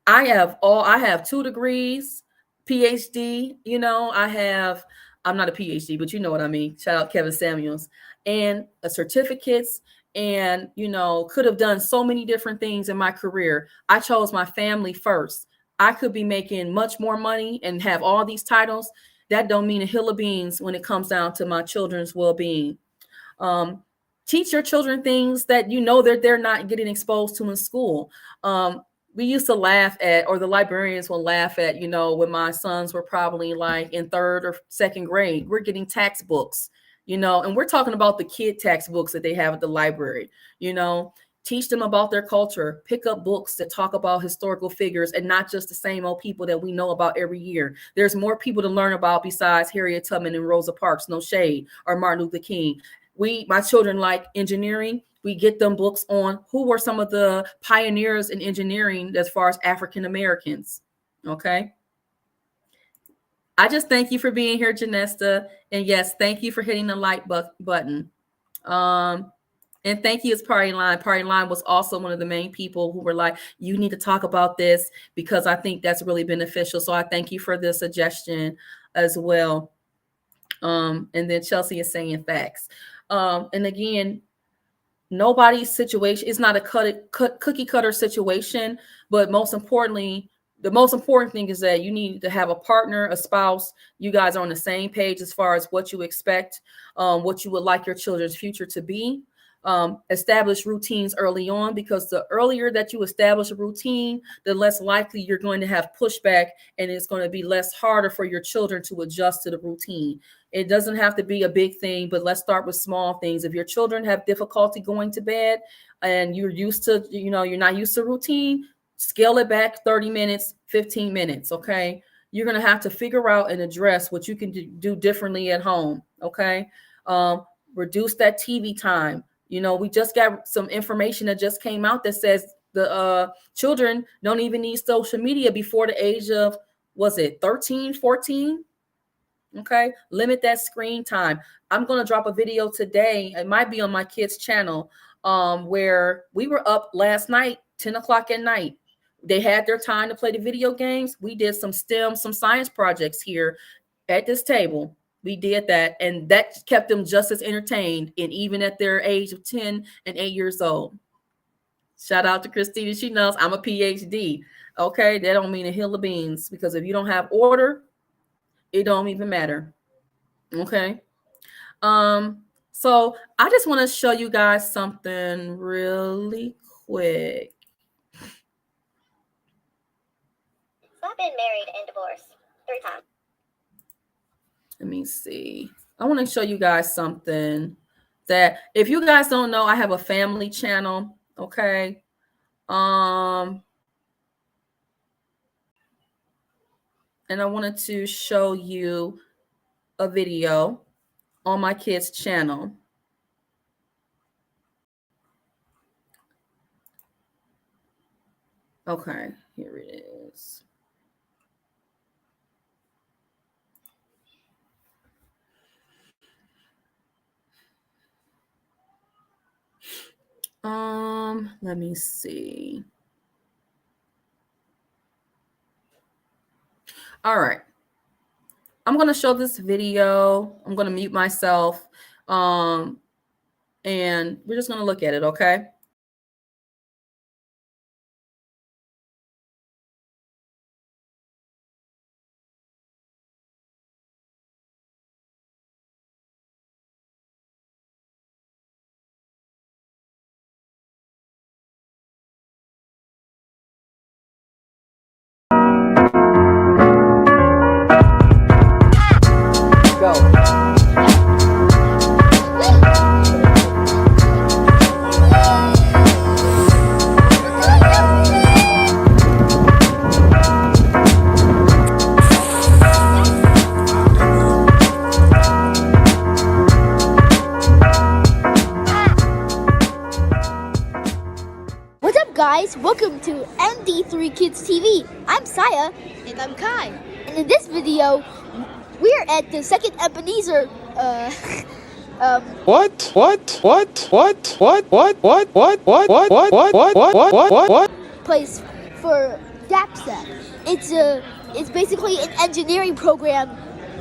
I have 2 degrees, PhD, you know, I'm not a PhD, but you know what I mean. Shout out Kevin Samuels. And certificates, and, you know, could have done so many different things in my career. I chose my family first. I could be making much more money and have all these titles. That don't mean a hill of beans when it comes down to my children's well-being. Teach your children things that you know that they're not getting exposed to in school. We used to laugh at, or the librarians will laugh at, you know, when my sons were probably like in 3rd or 2nd grade, we're getting textbooks, you know, and we're talking about the kid textbooks that they have at the library. You know, teach them about their culture, pick up books that talk about historical figures, and not just the same old people that we know about every year. There's more people to learn about besides Harriet Tubman and Rosa Parks, no shade, or Martin Luther King. My children like engineering. We get them books on who were some of the pioneers in engineering as far as African Americans. Okay. I just thank you for being here, Janesta. And yes, thank you for hitting the like button. And thank you, it's Party Line. Party Line was also one of the main people who were like, you need to talk about this, because I think that's really beneficial. So I thank you for the suggestion as well. And then Chelsea is saying facts. And again, nobody's situation is not a cookie cutter situation, but most importantly, the most important thing is that you need to have a partner, a spouse. You guys are on the same page as far as what you expect, what you would like your children's future to be. Establish routines early on, because the earlier that you establish a routine, the less likely you're going to have pushback, and it's going to be less harder for your children to adjust to the routine. It doesn't have to be a big thing, but let's start with small things. If your children have difficulty going to bed and you're used to, you know, you're not used to routine, scale it back 30 minutes, 15 minutes. Okay. You're going to have to figure out and address what you can do differently at home. Okay. Reduce that TV time. You know, we just got some information that just came out that says the children don't even need social media before the age of, was it 13, 14? Okay. Limit that screen time. I'm going to drop a video today. It might be on my kids' channel, where we were up last night, 10 o'clock at night. They had their time to play the video games. We did some STEM, some science projects here at this table. We did that, and that kept them just as entertained, and even at their age of 10 and 8 years old. Shout out to Christina. She knows I'm a PhD. Okay. That don't mean a hill of beans, because if you don't have order, it don't even matter. Okay. So I just want to show you guys something really quick. So I've been married and divorced 3 times. Let me see. I want to show you guys something that, if you guys don't know, I have a family channel. Okay. And I wanted to show you a video. on my kids' channel. Okay, here it is. Let me see. All right. I'm going to show this video. I'm going to mute myself. And we're just going to look at it, okay? What's up, guys? Welcome to MD3 Kids TV. I'm Saya. And I'm Kai. And in this video, we're at the second Ebenezer, place for DAPSET. It's basically an engineering program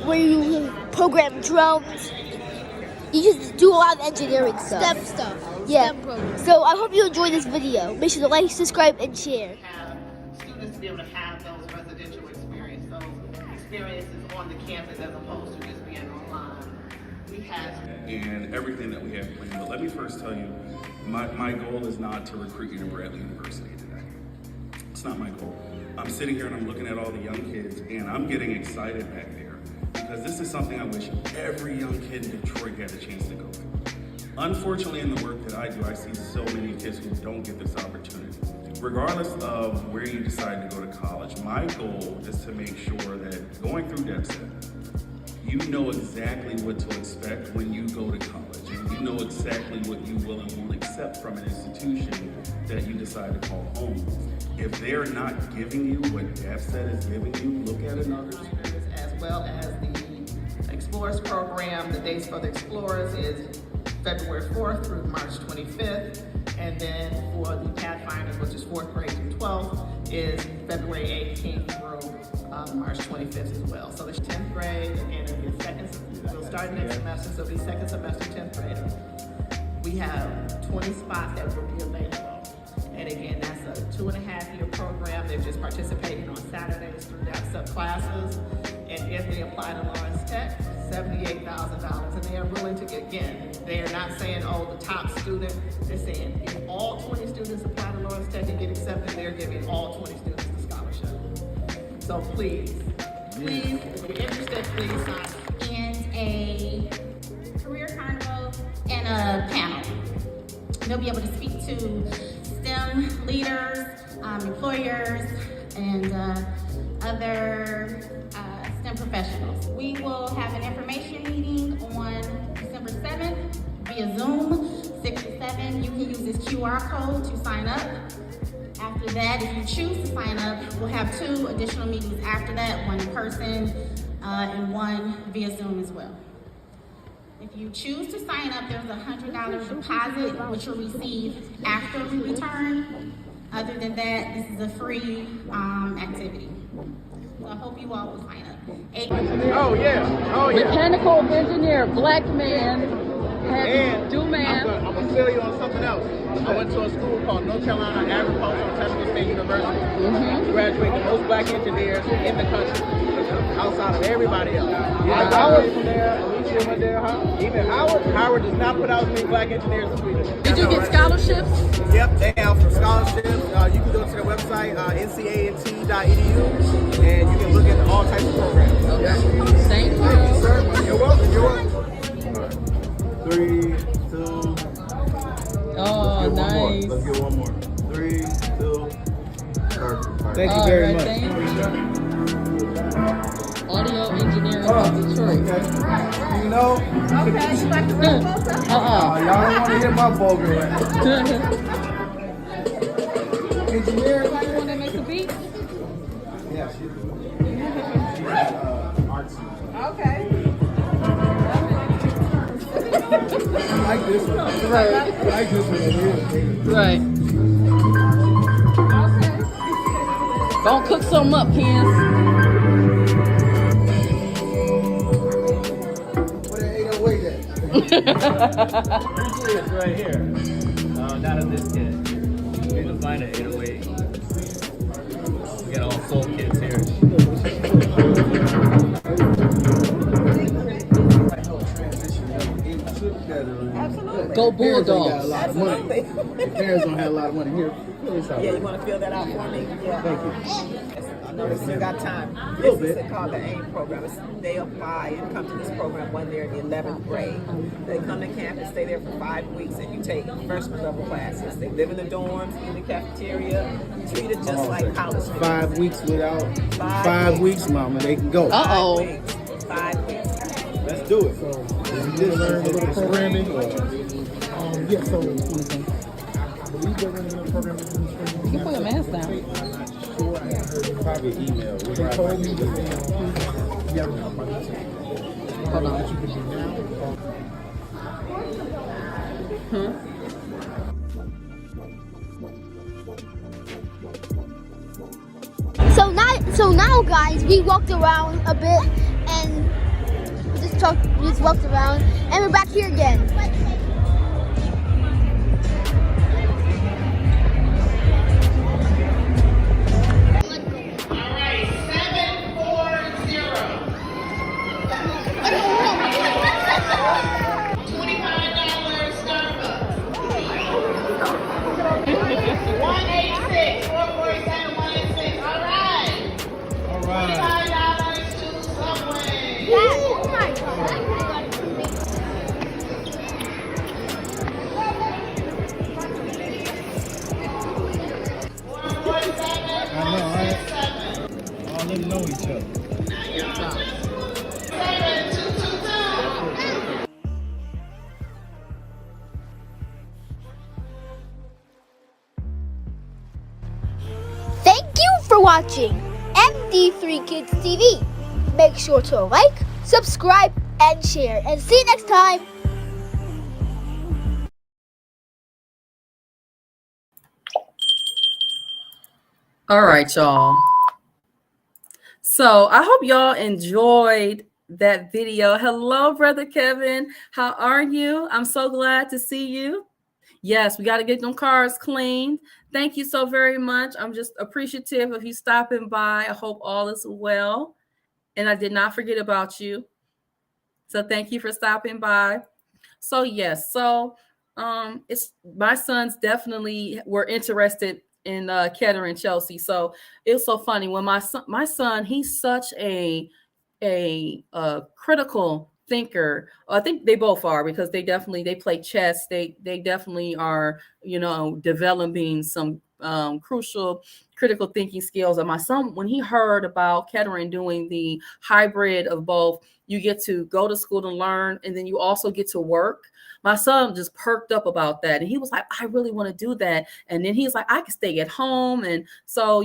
where you program drones. You just do a lot of engineering stuff. STEM stuff. Yeah. STEM programs. So I hope you enjoy this video. Make sure to like, subscribe, and share. Students to be able to have those residential experiences on the campus as opposed to just being online. We have and everything that we have planned. But let me first tell you, my goal is not to recruit you to Bradley University today. It's not my goal. I'm sitting here and I'm looking at all the young kids and I'm getting excited back there because this is something I wish every young kid in Detroit had a chance to go through. Unfortunately, in the work that I do, I see so many kids who don't get this opportunity. Regardless of where you decide to go to college, my goal is to make sure that going through DAPSET, you know exactly what to expect when you go to college, and you know exactly what you will and won't accept from an institution that you decide to call home. If they're not giving you what DAPSET is giving you, look at another school. as well as the Explorers program. The dates for the Explorers is February 4th through March 25th. And then for the Pathfinders, which is 4th grade through 12th, is February 18th through March 25th as well. So the 10th grade, and it'll be we'll start next semester, so it'll be second semester 10th grade. We have 20 spots that will be available. And again, that's a 2.5-year program. They're just participating on Saturdays through DAPSET classes. And if they apply to Lawrence Tech, $78,000. And they are willing to get, again, they are not saying, oh, the top student. They're saying if all 20 students apply to Lawrence Tech and get accepted, they're giving all 20 students the scholarship. So please, if you're interested, please sign. And a career carnival and a panel. They'll be able to speak to STEM leaders, employers, and other STEM professionals. We will have an information meeting on December 7th via Zoom, 6 to 7. You can use this QR code to sign up. After that, if you choose to sign up, we'll have 2 additional meetings after that, one in person and one via Zoom as well. If you choose to sign up, there's a $100 deposit, which you'll receive after we return. Other than that, this is a free activity. So I hope you all will sign up. Oh yeah. Mechanical engineer, black man, And do man. I'm gonna sell you on something else. I went to a school called North Carolina Agricultural Technical State University. Graduated the most black engineers in the country, outside of everybody else. Yeah, Howard from there, Alicia went there. Even Howard does not put out as many black engineers as we do. Did you get scholarships? Yep, they have some scholarships. You can go to their website, ncant.edu, and you can look at all types of programs. Okay. Thank you. Sir, you're welcome. You're welcome. 3, 2. Oh, nice. Let's get one more. 3, 2. Perfect. Thank you very much. Thank you. Audio engineering Detroit. You know? Okay, you like the Red Bull? Y'all don't want to hear my vulgar rap. Engineer. Anybody want to make a beat? Yeah, she do. Artsy. Okay. I like this one. Right. I like this one. Right. Okay. Don't cook something up, Ken. What that 808 at? Usually it's right here. Not in this kit. You can find it 808. We got all soul kits here. Absolutely. Go Bulldogs. Absolutely. Parents don't have a lot of money here. Yeah, you want to fill that out for me? Yeah. Thank you. I know this has got time. A little This bit. is called the AIM program. They apply and come to this program when they're in the 11th grade. They come to campus, stay there for 5 weeks, and you take freshman level classes. They live in the dorms, in the cafeteria, treated just like college students. 5 weeks without 5 5 weeks, mama. They can go. 5 weeks. 5 weeks. Let's do it. So, is this learn a little programming? Or? Yeah, so I believe they're running a program in the spring. You can put your mask down. I'm not sure. I heard probably email. They told me that yeah, hold on. That you can do So now, guys, we walked around a bit and we just walked around, and we're back here again. all them know each other. Thank you for watching MD3 Kids TV. Make sure to like, subscribe, and share. And see you next time. All right, y'all. So I hope y'all enjoyed that video. Hello, Brother Kevin. How are you? I'm so glad to see you. Yes, we got to get them cars cleaned. Thank you so very much. I'm just appreciative of you stopping by. I hope all is well. And I did not forget about you. So thank you for stopping by. So yes, it's my sons definitely were interested in Kettering, Chelsea. So it's so funny when my son, he's such a critical thinker. I think they both are, because they play chess. They definitely are, developing some crucial critical thinking skills. And my son, when he heard about Kettering doing the hybrid of both, you get to go to school to learn, and then you also get to work. My son just perked up about that. And he was like, I really want to do that. And then he's like, I can stay at home. And so,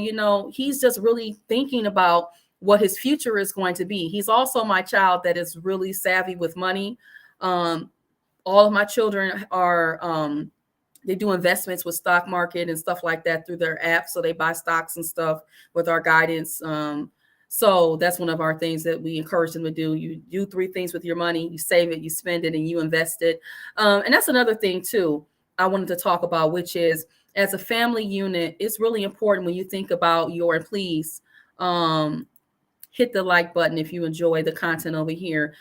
he's just really thinking about what his future is going to be. He's also my child that is really savvy with money. All of my children are, they do investments with stock market and stuff like that through their app. So they buy stocks and stuff with our guidance. So that's one of our things that we encourage them to do. You do 3 things with your money: you save it, you spend it, and you invest it. And that's another thing too I wanted to talk about, which is, as a family unit, it's really important when you think about and please hit the like button if you enjoy the content over here.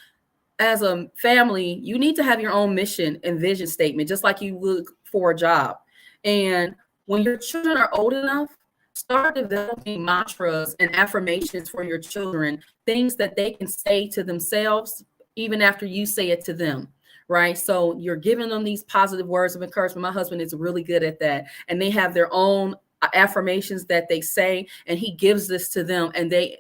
As a family, you need to have your own mission and vision statement, just like you would for a job. And when your children are old enough, start developing mantras and affirmations for your children, things that they can say to themselves even after you say it to them, right? So you're giving them these positive words of encouragement. My husband is really good at that. And they have their own affirmations that they say, and he gives this to them, and they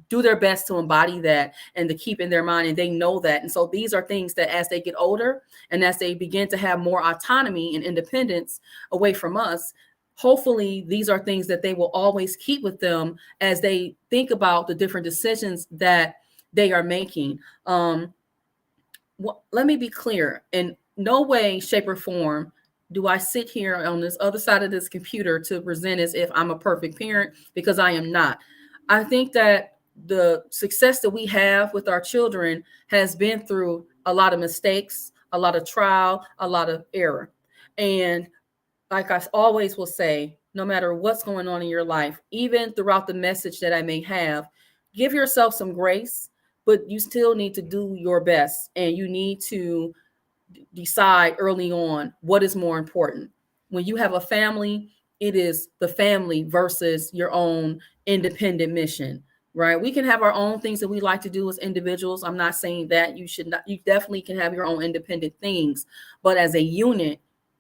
do their best to embody that and to keep in their mind, and they know that. And so these are things that as they get older and as they begin to have more autonomy and independence away from us, hopefully these are things that they will always keep with them as they think about the different decisions that they are making. Let me be clear. In no way, shape, or form do I sit here on this other side of this computer to present as if I'm a perfect parent, because I am not. I think that the success that we have with our children has been through a lot of mistakes, a lot of trial, a lot of error. And like I always will say, no matter what's going on in your life, even throughout the message that I may have, give yourself some grace, but you still need to do your best, and you need to decide early on what is more important. When you have a family, it is the family versus your own independent mission, right? We can have our own things that we like to do as individuals. I'm not saying that you should not. You definitely can have your own independent things, but as a unit,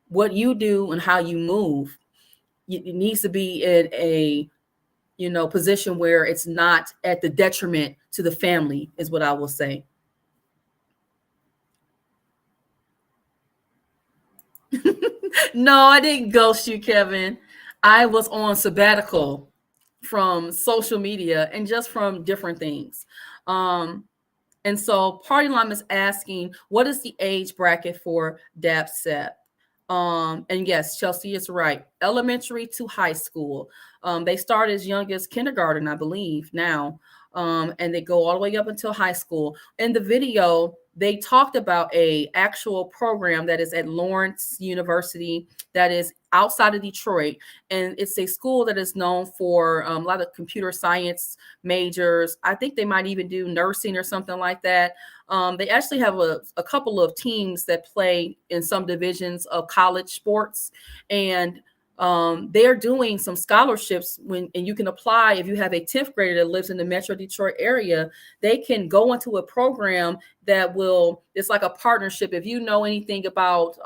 what you do and how you move, it needs to be in a position where it's not at the detriment to the family, is what I will say. No, I didn't ghost you, Kevin. I was on sabbatical from social media and just from different things. And so Party Line is asking, what is the age bracket for DAPSEP? And yes, Chelsea is right. Elementary to high school. They start as young as kindergarten, I believe, now. And they go all the way up until high school. In the video, they talked about a actual program that is at Lawrence University that is outside of Detroit. And it's a school that is known for a lot of computer science majors. I think they might even do nursing or something like that. They actually have a couple of teams that play in some divisions of college sports. And they're doing some scholarships and you can apply if you have a 10th grader that lives in the Metro Detroit area. They can go into a program that it's like a partnership. If you know anything about,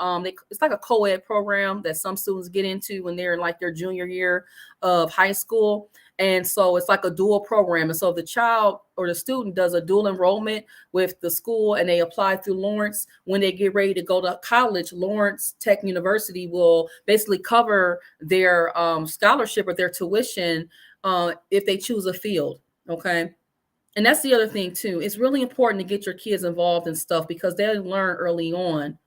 it's like a co-ed program that some students get into when they're in like their junior year of high school. And so it's like a dual program. And so the child or the student does a dual enrollment with the school and they apply through Lawrence. When they get ready to go to college, Lawrence Tech University will basically cover their scholarship or their tuition if they choose a field. Okay. And that's the other thing too. It's really important to get your kids involved in stuff because they learn early on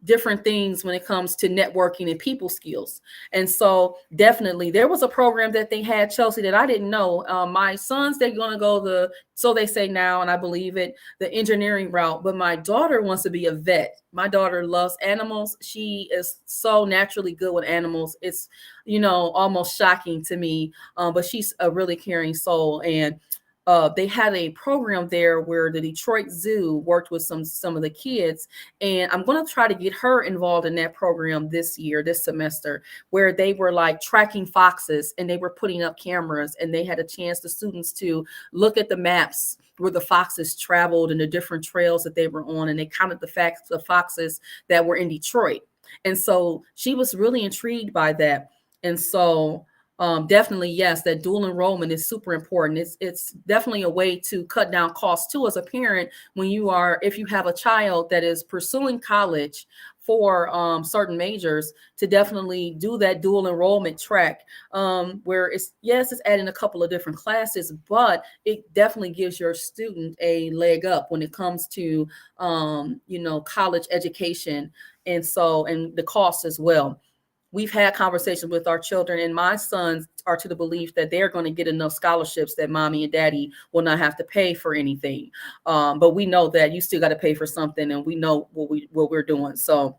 different things when it comes to networking and people skills. And so definitely there was a program that they had, Chelsea, that I didn't know. My sons, they're going to go so they say now, and I believe it, the engineering route. But my daughter wants to be a vet. My daughter loves animals. She is so naturally good with animals. It's, almost shocking to me. But she's a really caring soul. And they had a program there where the Detroit Zoo worked with some of the kids. And I'm going to try to get her involved in that program this semester, where they were like tracking foxes and they were putting up cameras and they had a chance, the students, to look at the maps where the foxes traveled and the different trails that they were on. And they counted the foxes that were in Detroit. And so she was really intrigued by that. And so definitely, yes, that dual enrollment is super important. It's definitely a way to cut down costs too as a parent if you have a child that is pursuing college for certain majors, to definitely do that dual enrollment track where it's adding a couple of different classes, but it definitely gives your student a leg up when it comes to college education and the cost as well. We've had conversations with our children, and my sons are to the belief that they're going to get enough scholarships that mommy and daddy will not have to pay for anything. But we know that you still got to pay for something, and we know what we're doing. So,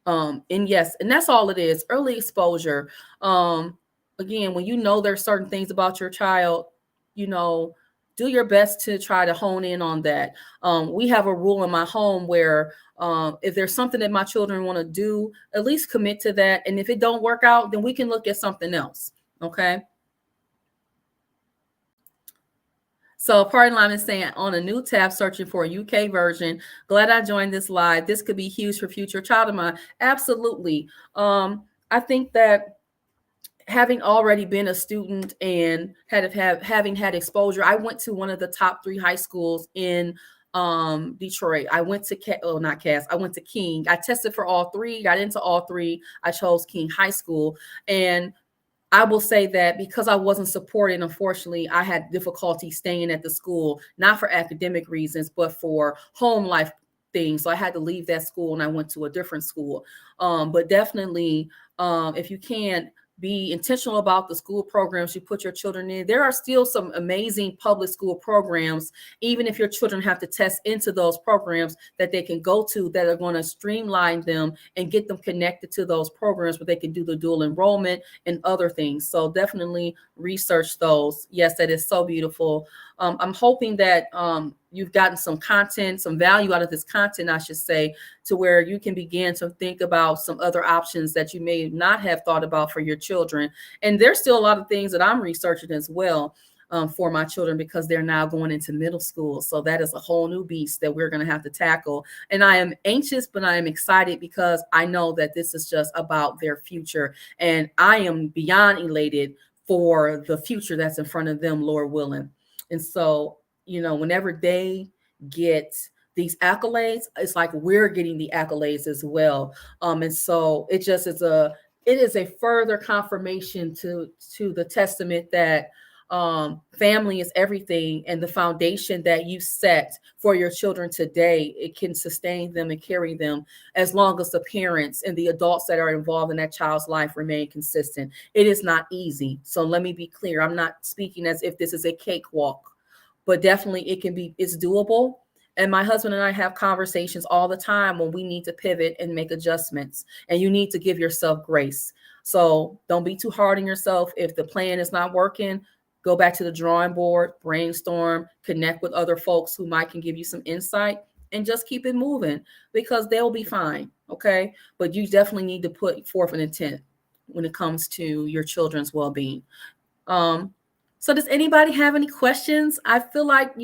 and that's all it is. Early exposure. Again, when there's certain things about your child, do your best to try to hone in on that. We have a rule in my home where if there's something that my children want to do, at least commit to that. And if it don't work out, then we can look at something else. Okay. So Party Line is saying, on a new tab, searching for a UK version. Glad I joined this live. This could be huge for future child of mine. Absolutely. I think that having already been a student and having had exposure, I went to one of the top 3 high schools in Detroit. I went to not Cass. I went to King. I tested for all 3, got into all 3. I chose King High School, and I will say that because I wasn't supported, unfortunately, I had difficulty staying at the school, not for academic reasons, but for home life things. So I had to leave that school and I went to a different school. But definitely, if you can, be intentional about the school programs you put your children in. There are still some amazing public school programs, even if your children have to test into those programs, that they can go to that are going to streamline them and get them connected to those programs where they can do the dual enrollment and other things. So definitely research those. Yes, that is so beautiful. I'm hoping that you've gotten some content, some value out of this content, I should say, to where you can begin to think about some other options that you may not have thought about for your children. And there's still a lot of things that I'm researching as well for my children, because they're now going into middle school. So that is a whole new beast that we're going to have to tackle. And I am anxious, but I am excited because I know that this is just about their future. And I am beyond elated for the future that's in front of them, Lord willing. And so, you know, whenever they get these accolades, it's like we're getting the accolades as well. And so it just is it is a further confirmation to the testament that family is everything, and the foundation that you set for your children today, it can sustain them and carry them as long as the parents and the adults that are involved in that child's life remain consistent. It is not easy. So let me be clear. I'm not speaking as if this is a cakewalk, but definitely it's doable. And my husband and I have conversations all the time when we need to pivot and make adjustments, and you need to give yourself grace. So don't be too hard on yourself. If the plan is not working, go back to the drawing board, brainstorm, connect with other folks who can give you some insight, and just keep it moving, because they'll be fine. Okay. But you definitely need to put forth an intent when it comes to your children's well-being. So does anybody have any questions? I feel like,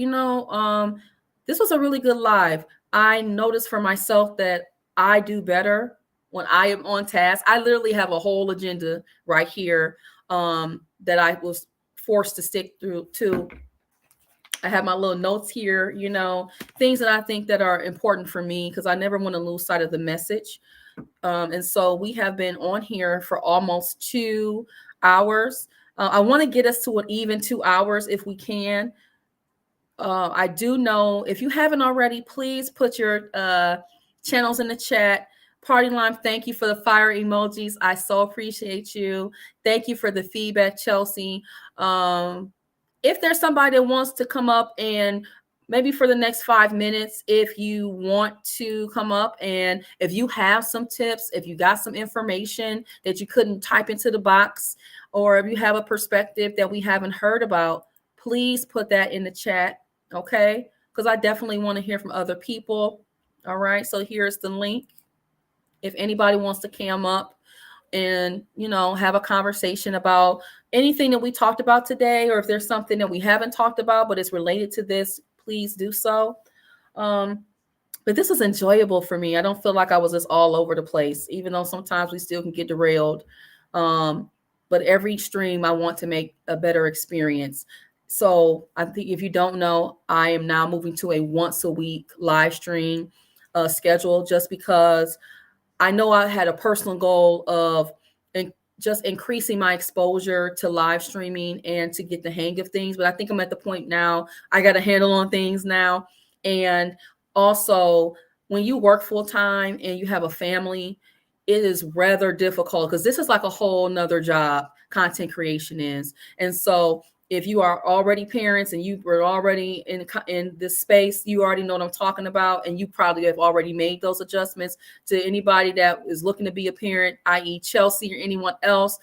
this was a really good live. I noticed for myself that I do better when I am on task. I literally have a whole agenda right here that I was forced to stick through to. I have my little notes here, things that I think that are important for me, because I never want to lose sight of the message. And so we have been on here for almost 2 hours. I want to get us to an even 2 hours if we can. I do know, if you haven't already, please put your channels in the chat. Party Line, thank you for the fire emojis. I so appreciate you. Thank you for the feedback, Chelsea. If there's somebody that wants to come up, and maybe for the next 5 minutes, if you want to come up, and if you have some tips, if you got some information that you couldn't type into the box, or if you have a perspective that we haven't heard about, please put that in the chat, okay? Because I definitely want to hear from other people. All right, so here's the link. If anybody wants to come up and, have a conversation about anything that we talked about today, or if there's something that we haven't talked about, but it's related to this, please do so. But this is enjoyable for me. I don't feel like I was just all over the place, even though sometimes we still can get derailed. But every stream, I want to make a better experience. So I think, if you don't know, I am now moving to a once a week live stream schedule, just because I know I had a personal goal of just increasing my exposure to live streaming and to get the hang of things. But I think I'm at the point now, I got a handle on things now. And also, when you work full time and you have a family, it is rather difficult, because this is like a whole nother job, content creation is. And so if you are already parents and you were already in this space, you already know what I'm talking about, and you probably have already made those adjustments. To anybody that is looking to be a parent, i.e. Chelsea or anyone else,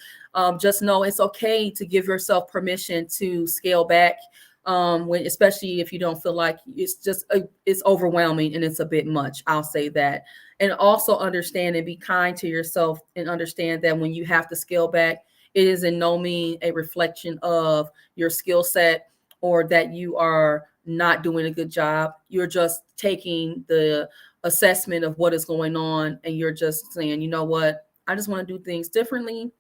just know it's okay to give yourself permission to scale back, especially if you don't feel like it's overwhelming and it's a bit much. I'll say that. And also understand and be kind to yourself, and understand that when you have to scale back, it is in no means a reflection of your skill set or that you are not doing a good job. You're just taking the assessment of what is going on, and you're just saying, you know what, I just want to do things differently.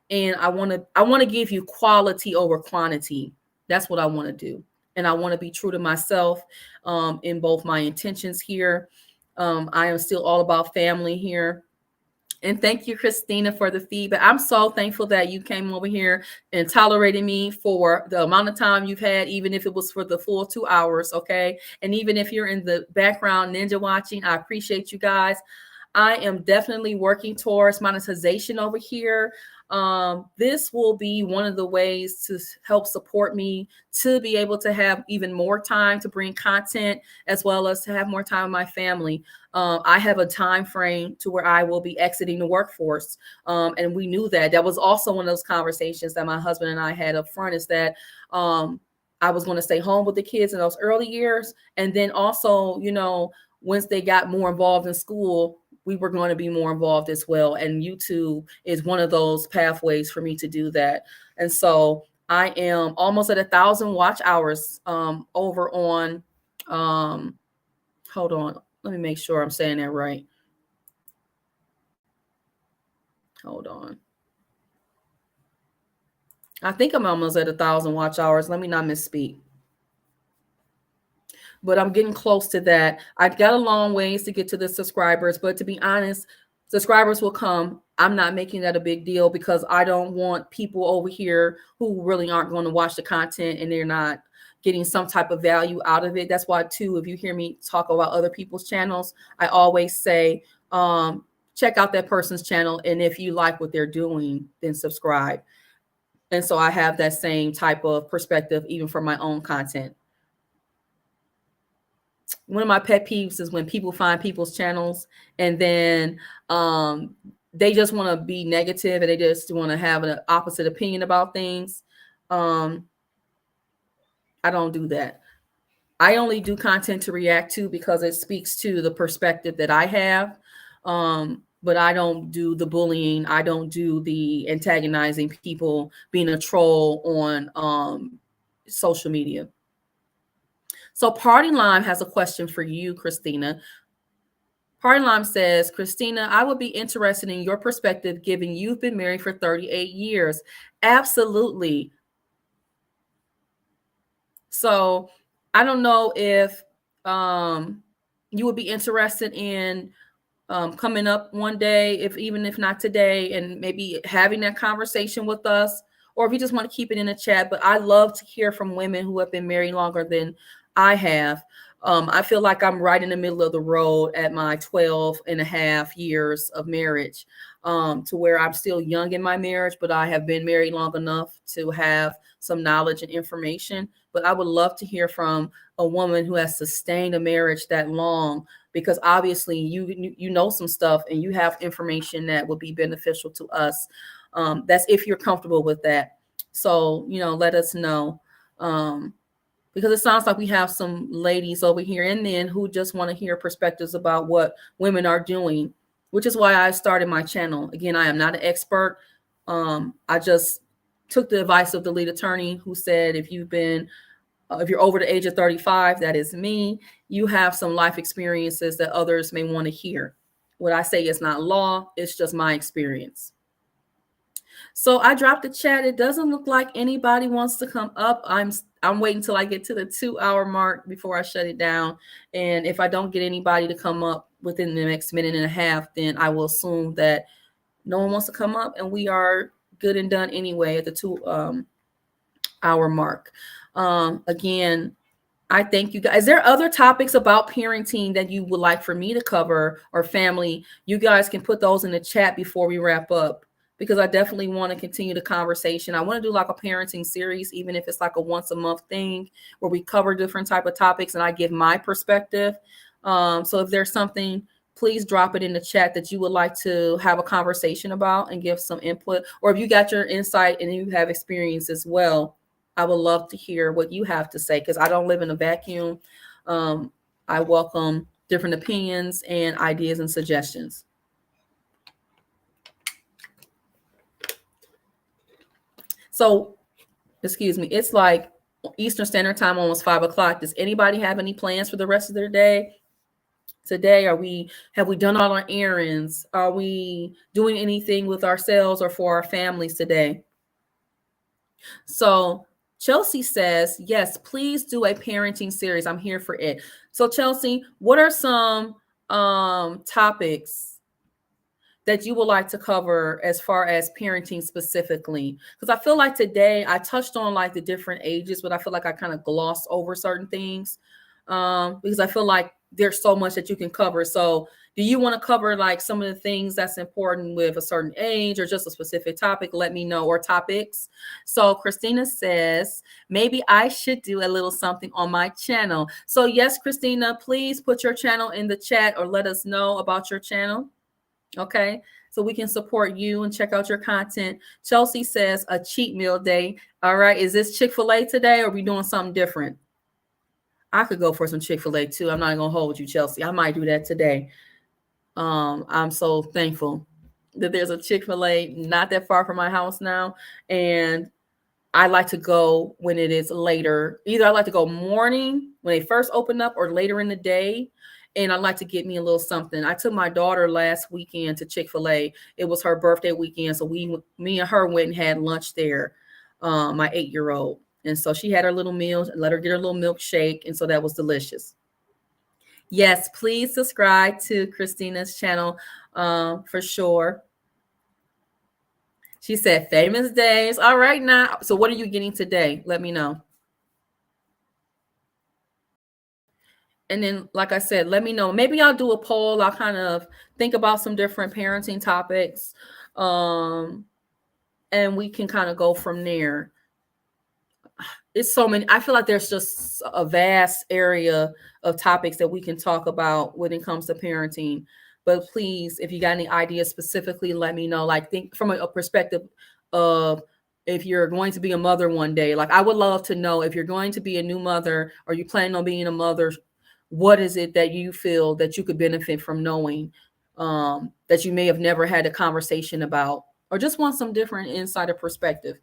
And I want to give you quality over quantity. That's what I want to do. And I want to be true to myself in both my intentions here. I am still all about family here. And thank you, Christina, for the feedback. I'm so thankful that you came over here and tolerated me for the amount of time you've had, even if it was for the full 2 hours, okay? And even if you're in the background ninja watching, I appreciate you guys. I am definitely working towards monetization over here. This will be one of the ways to help support me to be able to have even more time to bring content, as well as to have more time with my family. I have a time frame to where I will be exiting the workforce. And we knew that. That was also one of those conversations that my husband and I had up front, is that I was going to stay home with the kids in those early years. And then also, you know, once they got more involved in school, we were going to be more involved as well. And YouTube is one of those pathways for me to do that. And so I am almost at 1,000 watch hours over on, hold on, let me make sure I'm saying that right. Hold on. I think I'm almost at 1,000 watch hours. Let me not misspeak. But I'm getting close to that. I've got a long ways to get to the subscribers, but to be honest, subscribers will come. I'm not making that a big deal because I don't want people over here who really aren't going to watch the content and they're not getting some type of value out of it. That's why, too, if you hear me talk about other people's channels, I always say, check out that person's channel. And if you like what they're doing, then subscribe. And so I have that same type of perspective, even for my own content. One of my pet peeves is when people find people's channels and then they just want to be negative and they just want to have an opposite opinion about things. I don't do that. I only do content to react to because it speaks to the perspective that I have. But I don't do the bullying. I don't do the antagonizing people, being a troll on social media. So Party Lime has a question for you, Christina. Party Lime says, Christina, I would be interested in your perspective, given you've been married for 38 years. Absolutely. So I don't know if you would be interested in coming up one day, even if not today, and maybe having that conversation with us, or if you just want to keep it in a chat. But I love to hear from women who have been married longer than I have. I feel like I'm right in the middle of the road at my 12 and a half years of marriage, to where I'm still young in my marriage, but I have been married long enough to have some knowledge and information. But I would love to hear from a woman who has sustained a marriage that long, because obviously you know some stuff and you have information that would be beneficial to us. That's if you're comfortable with that. So, you know, let us know. Because it sounds like we have some ladies over here and men who just want to hear perspectives about what women are doing, which is why I started my channel. Again, I am not an expert. I just took the advice of the lead attorney who said, if you're over the age of 35, that is me, you have some life experiences that others may want to hear. What I say is not law, it's just my experience. So I dropped the chat. It doesn't look like anybody wants to come up. I'm waiting till I get to the 2-hour mark before I shut it down. And if I don't get anybody to come up within the next minute and a half, then I will assume that no one wants to come up and we are good and done anyway at the 2-hour mark. Again, I thank you guys. Is there other topics about parenting that you would like for me to cover, or family? You guys can put those in the chat before we wrap up, because I definitely want to continue the conversation. I want to do like a parenting series, even if it's like a once a month thing where we cover different type of topics and I give my perspective. So if there's something, please drop it in the chat that you would like to have a conversation about and give some input. Or if you got your insight and you have experience as well, I would love to hear what you have to say, because I don't live in a vacuum. I welcome different opinions and ideas and suggestions. So, excuse me, it's like Eastern Standard Time, almost 5 o'clock. Does anybody have any plans for the rest of their day? today? Have we done all our errands? Are we doing anything with ourselves or for our families today? So Chelsea says, yes, please do a parenting series. I'm here for it. So Chelsea, what are some topics that you would like to cover as far as parenting specifically? Because I feel like today I touched on like the different ages, but I feel like I kind of glossed over certain things because I feel like there's so much that you can cover. So do you want to cover like some of the things that's important with a certain age or just a specific topic? Let me know, or topics. So Christina says, maybe I should do a little something on my channel. So yes, Christina, please put your channel in the chat or let us know about your channel. Okay, so we can support you and check out your content. Chelsea says a cheat meal day. All right, is this Chick-fil-A today or are we doing something different? I could go for some Chick-fil-A too. I'm not gonna hold you, Chelsea. I might do that today. I'm so thankful that there's a Chick-fil-A not that far from my house now. And I like to go when it is later. Either I like to go morning when they first open up or later in the day. And I like to get me a little something. I took my daughter last weekend to Chick-fil-A. It was her birthday weekend. So me and her went and had lunch there, my 8-year-old. And so she had her little meal, let her get her little milkshake. And so that was delicious. Yes, please subscribe to Christina's channel for sure. She said famous days. All right now. So what are you getting today? Let me know. And then, like I said, let me know. Maybe I'll do a poll. I'll kind of think about some different parenting topics. And we can kind of go from there. It's so many. I feel like there's just a vast area of topics that we can talk about when it comes to parenting. But please, if you got any ideas specifically, let me know. Like, think from a perspective of if you're going to be a mother one day. Like, I would love to know if you're going to be a new mother or you plan on being a mother, what is it that you feel that you could benefit from knowing that you may have never had a conversation about, or just want some different insider perspective.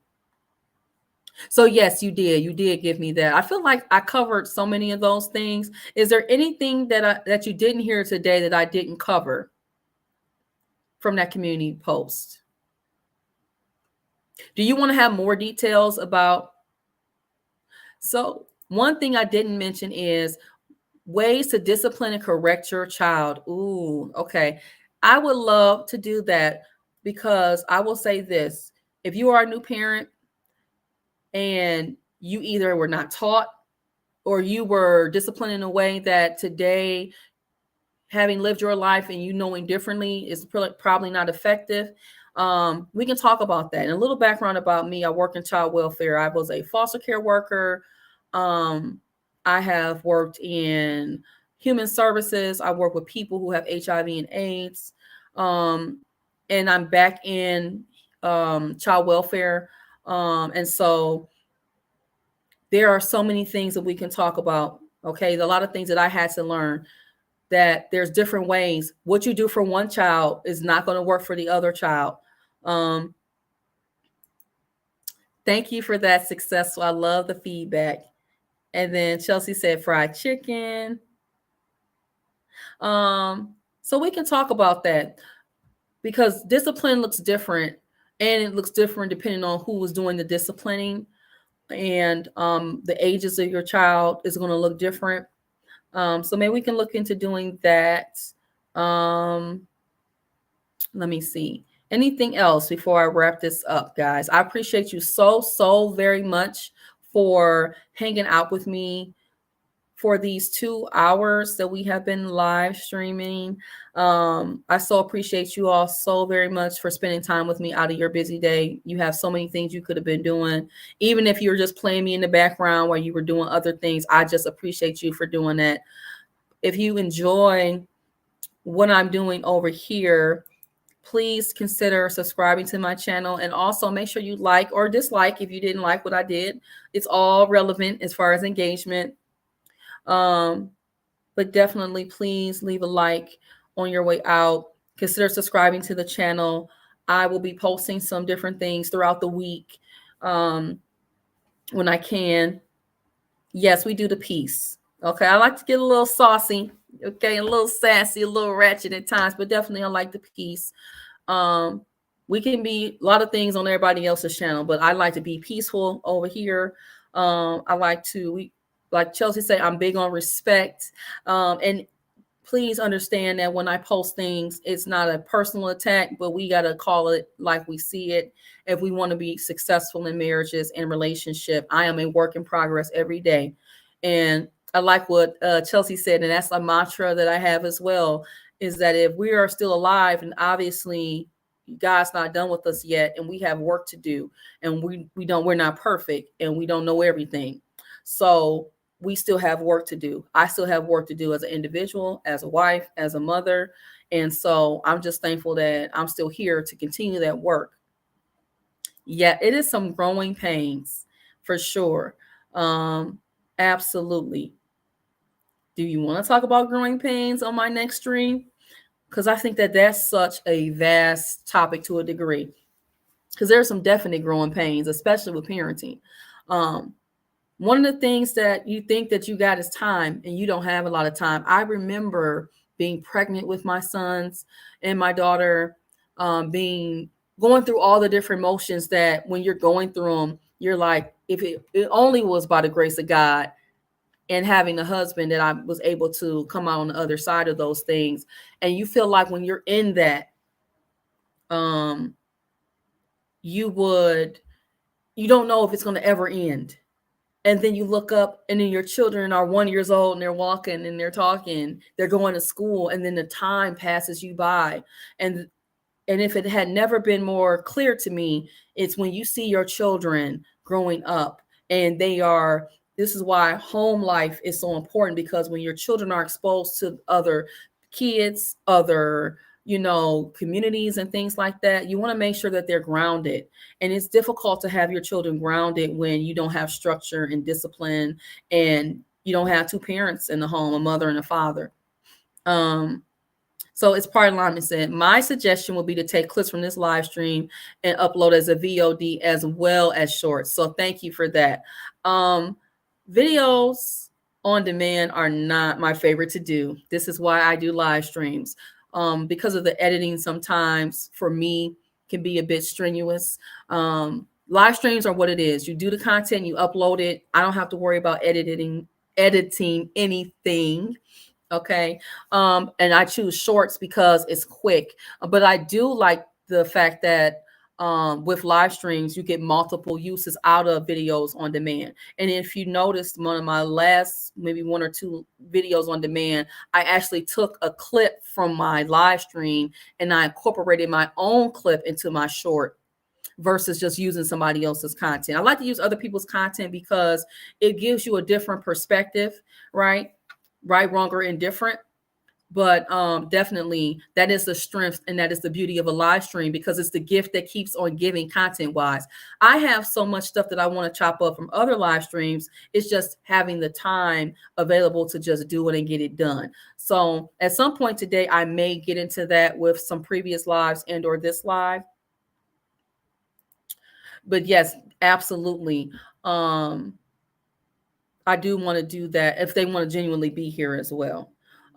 So yes, you did. You did give me that. I feel like I covered so many of those things. Is there anything that you didn't hear today that I didn't cover from that community post? Do you want to have more details about? So one thing I didn't mention is ways to discipline and correct your child. Ooh, okay. I would love to do that because I will say this. If you are a new parent, and you either were not taught or you were disciplined in a way that today, having lived your life and you knowing differently is probably not effective, we can talk about that. And a little background about me, I work in child welfare. I was a foster care worker. I have worked in human services. I work with people who have HIV and AIDS. And I'm back in child welfare. And so there are so many things that we can talk about. Okay. A lot of things that I had to learn, that there's different ways. What you do for one child is not going to work for the other child. Thank you for that, Successful. I love the feedback. And then Chelsea said fried chicken. So we can talk about that because discipline looks different. And it looks different depending on who was doing the disciplining, and the ages of your child is going to look different. So maybe we can look into doing that. Let me see. Anything else before I wrap this up, guys? I appreciate you so very much for hanging out with me for these 2 hours that we have been live streaming. I so appreciate you all so very much for spending time with me out of your busy day. You have so many things you could have been doing. Even if you were just playing me in the background while you were doing other things, I just appreciate you for doing that. If you enjoy what I'm doing over here, please consider subscribing to my channel, and also make sure you like or dislike if you didn't like what I did. It's all relevant as far as engagement. But definitely please leave a like on your way out. Consider subscribing to the channel. I will be posting some different things throughout the week when I can. Yes, we do the piece. Okay, I like to get a little saucy. Okay, a little sassy, a little ratchet at times, but definitely I like the peace. We can be a lot of things on everybody else's channel, but I like to be peaceful over here. I like to, like Chelsea said, I'm big on respect. And please understand that when I post things, it's not a personal attack, but we got to call it like we see it. If we want to be successful in marriages and relationship, I am a work in progress every day. And I like what Chelsea said, and that's a mantra that I have as well, is that if we are still alive, and obviously God's not done with us yet, and we have work to do, and we're not perfect, and we don't know everything. So we still have work to do. I still have work to do as an individual, as a wife, as a mother. And so I'm just thankful that I'm still here to continue that work. Yeah, it is some growing pains for sure. Absolutely. Do you want to talk about growing pains on my next stream? Because I think that that's such a vast topic to a degree. Because there are some definite growing pains, especially with parenting. One of the things that you think that you got is time, and you don't have a lot of time. I remember being pregnant with my sons and my daughter, going through all the different motions that when you're going through them, you're like, if it only was by the grace of God and having a husband that I was able to come out on the other side of those things. And you feel like when you're in that, you don't know if it's going to ever end. And then you look up and then your children are 1 year old and they're walking and they're talking, they're going to school, and then the time passes you by. And if it had never been more clear to me, it's when you see your children growing up and this is why home life is so important, because when your children are exposed to other kids, other, communities and things like that, you want to make sure that they're grounded. And it's difficult to have your children grounded when you don't have structure and discipline, and you don't have two parents in the home, a mother and a father. So it's part of Lyman said, my suggestion would be to take clips from this live stream and upload as a VOD as well as shorts. So thank you for that. Videos on demand are not my favorite to do. This is why I do live streams. Because of the editing sometimes for me can be a bit strenuous. Live streams are what it is. You do the content, you upload it. I don't have to worry about editing anything. Okay. And I choose shorts because it's quick, but I do like the fact that with live streams, you get multiple uses out of videos on demand. And if you noticed, one of my last, maybe 1 or 2 videos on demand, I actually took a clip from my live stream and I incorporated my own clip into my short versus just using somebody else's content. I like to use other people's content because it gives you a different perspective, right? Right, wrong, or indifferent. But definitely that is the strength and that is the beauty of a live stream, because it's the gift that keeps on giving content wise. I have so much stuff that I want to chop up from other live streams. It's just having the time available to just do it and get it done. So at some point today, I may get into that with some previous lives and or this live. But yes, absolutely. I do want to do that if they want to genuinely be here as well.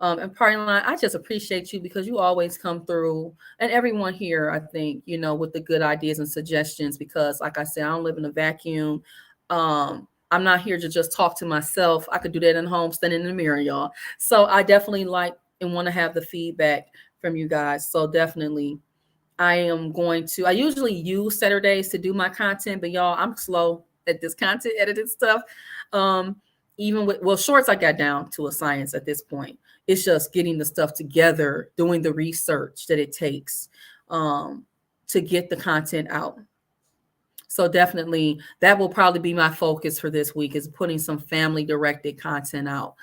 And Party Line, I just appreciate you because you always come through, and everyone here, I think, with the good ideas and suggestions, because like I said, I don't live in a vacuum. I'm not here to just talk to myself. I could do that at home, standing in the mirror, y'all. So I definitely like and want to have the feedback from you guys. So definitely I usually use Saturdays to do my content, but y'all, I'm slow at this content editing stuff. Even with shorts, I got down to a science at this point. It's just getting the stuff together, doing the research that it takes to get the content out. So definitely that will probably be my focus for this week, is putting some family directed content out,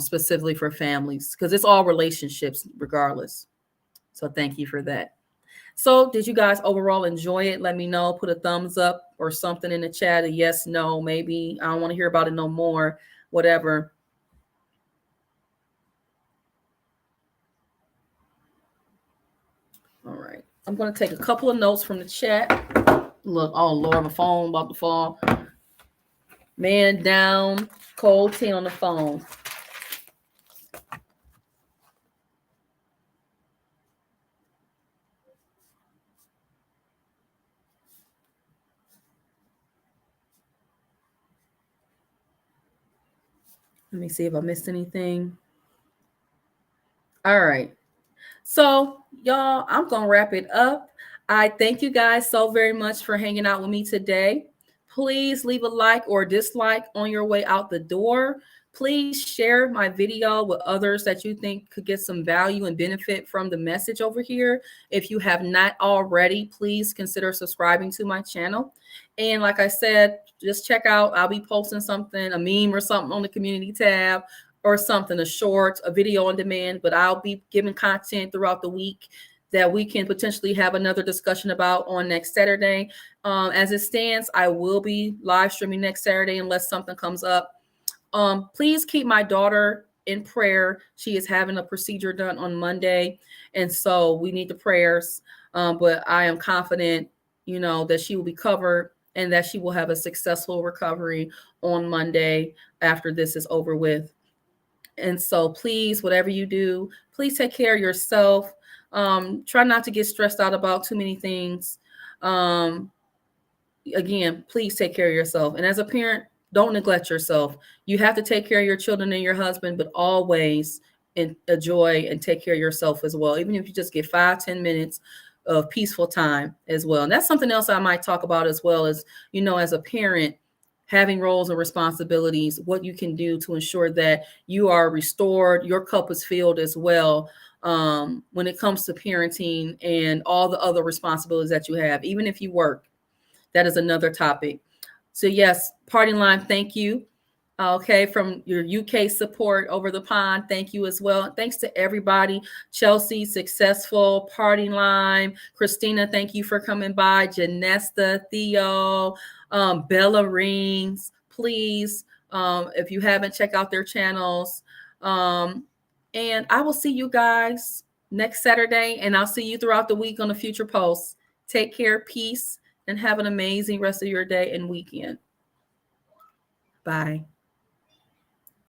specifically for families, because it's all relationships regardless. So thank you for that. So did you guys overall enjoy it? Let me know. Put a thumbs up or something in the chat. A yes, no, maybe. I don't want to hear about it no more. Whatever. All right. I'm going to take a couple of notes from the chat. Look, oh, Lord, my phone about to fall. Man down, cold 10 on the phone. Let me see if I missed anything. All right. So, y'all, I'm going to wrap it up. I thank you guys so very much for hanging out with me today. Please leave a like or dislike on your way out the door. Please share my video with others that you think could get some value and benefit from the message over here. If you have not already, please consider subscribing to my channel. And like I said, just check out, I'll be posting something, a meme or something on the community tab or something, a short, a video on demand, but I'll be giving content throughout the week that we can potentially have another discussion about on next Saturday. As it stands, I will be live streaming next Saturday unless something comes up. Please keep my daughter in prayer. She is having a procedure done on Monday, and so we need the prayers. But I am confident, that she will be covered and that she will have a successful recovery on Monday after this is over with. And so please, whatever you do, please take care of yourself. Try not to get stressed out about too many things. Again, please take care of yourself. And as a parent, don't neglect yourself. You have to take care of your children and your husband, but always enjoy and take care of yourself as well. Even if you just get 5-10 minutes of peaceful time as well. And that's something else I might talk about as well as, as a parent, having roles and responsibilities, what you can do to ensure that you are restored, your cup is filled as well when it comes to parenting and all the other responsibilities that you have, even if you work. That is another topic. So yes, Party Line, thank you. Okay, from your UK support over the pond, thank you as well. Thanks to everybody. Chelsea, Successful, Party Line, Christina, thank you for coming by. Janesta, Theo, Bella Rings, please, if you haven't, check out their channels. And I will see you guys next Saturday, and I'll see you throughout the week on the future posts. Take care, peace, and have an amazing rest of your day and weekend. Bye.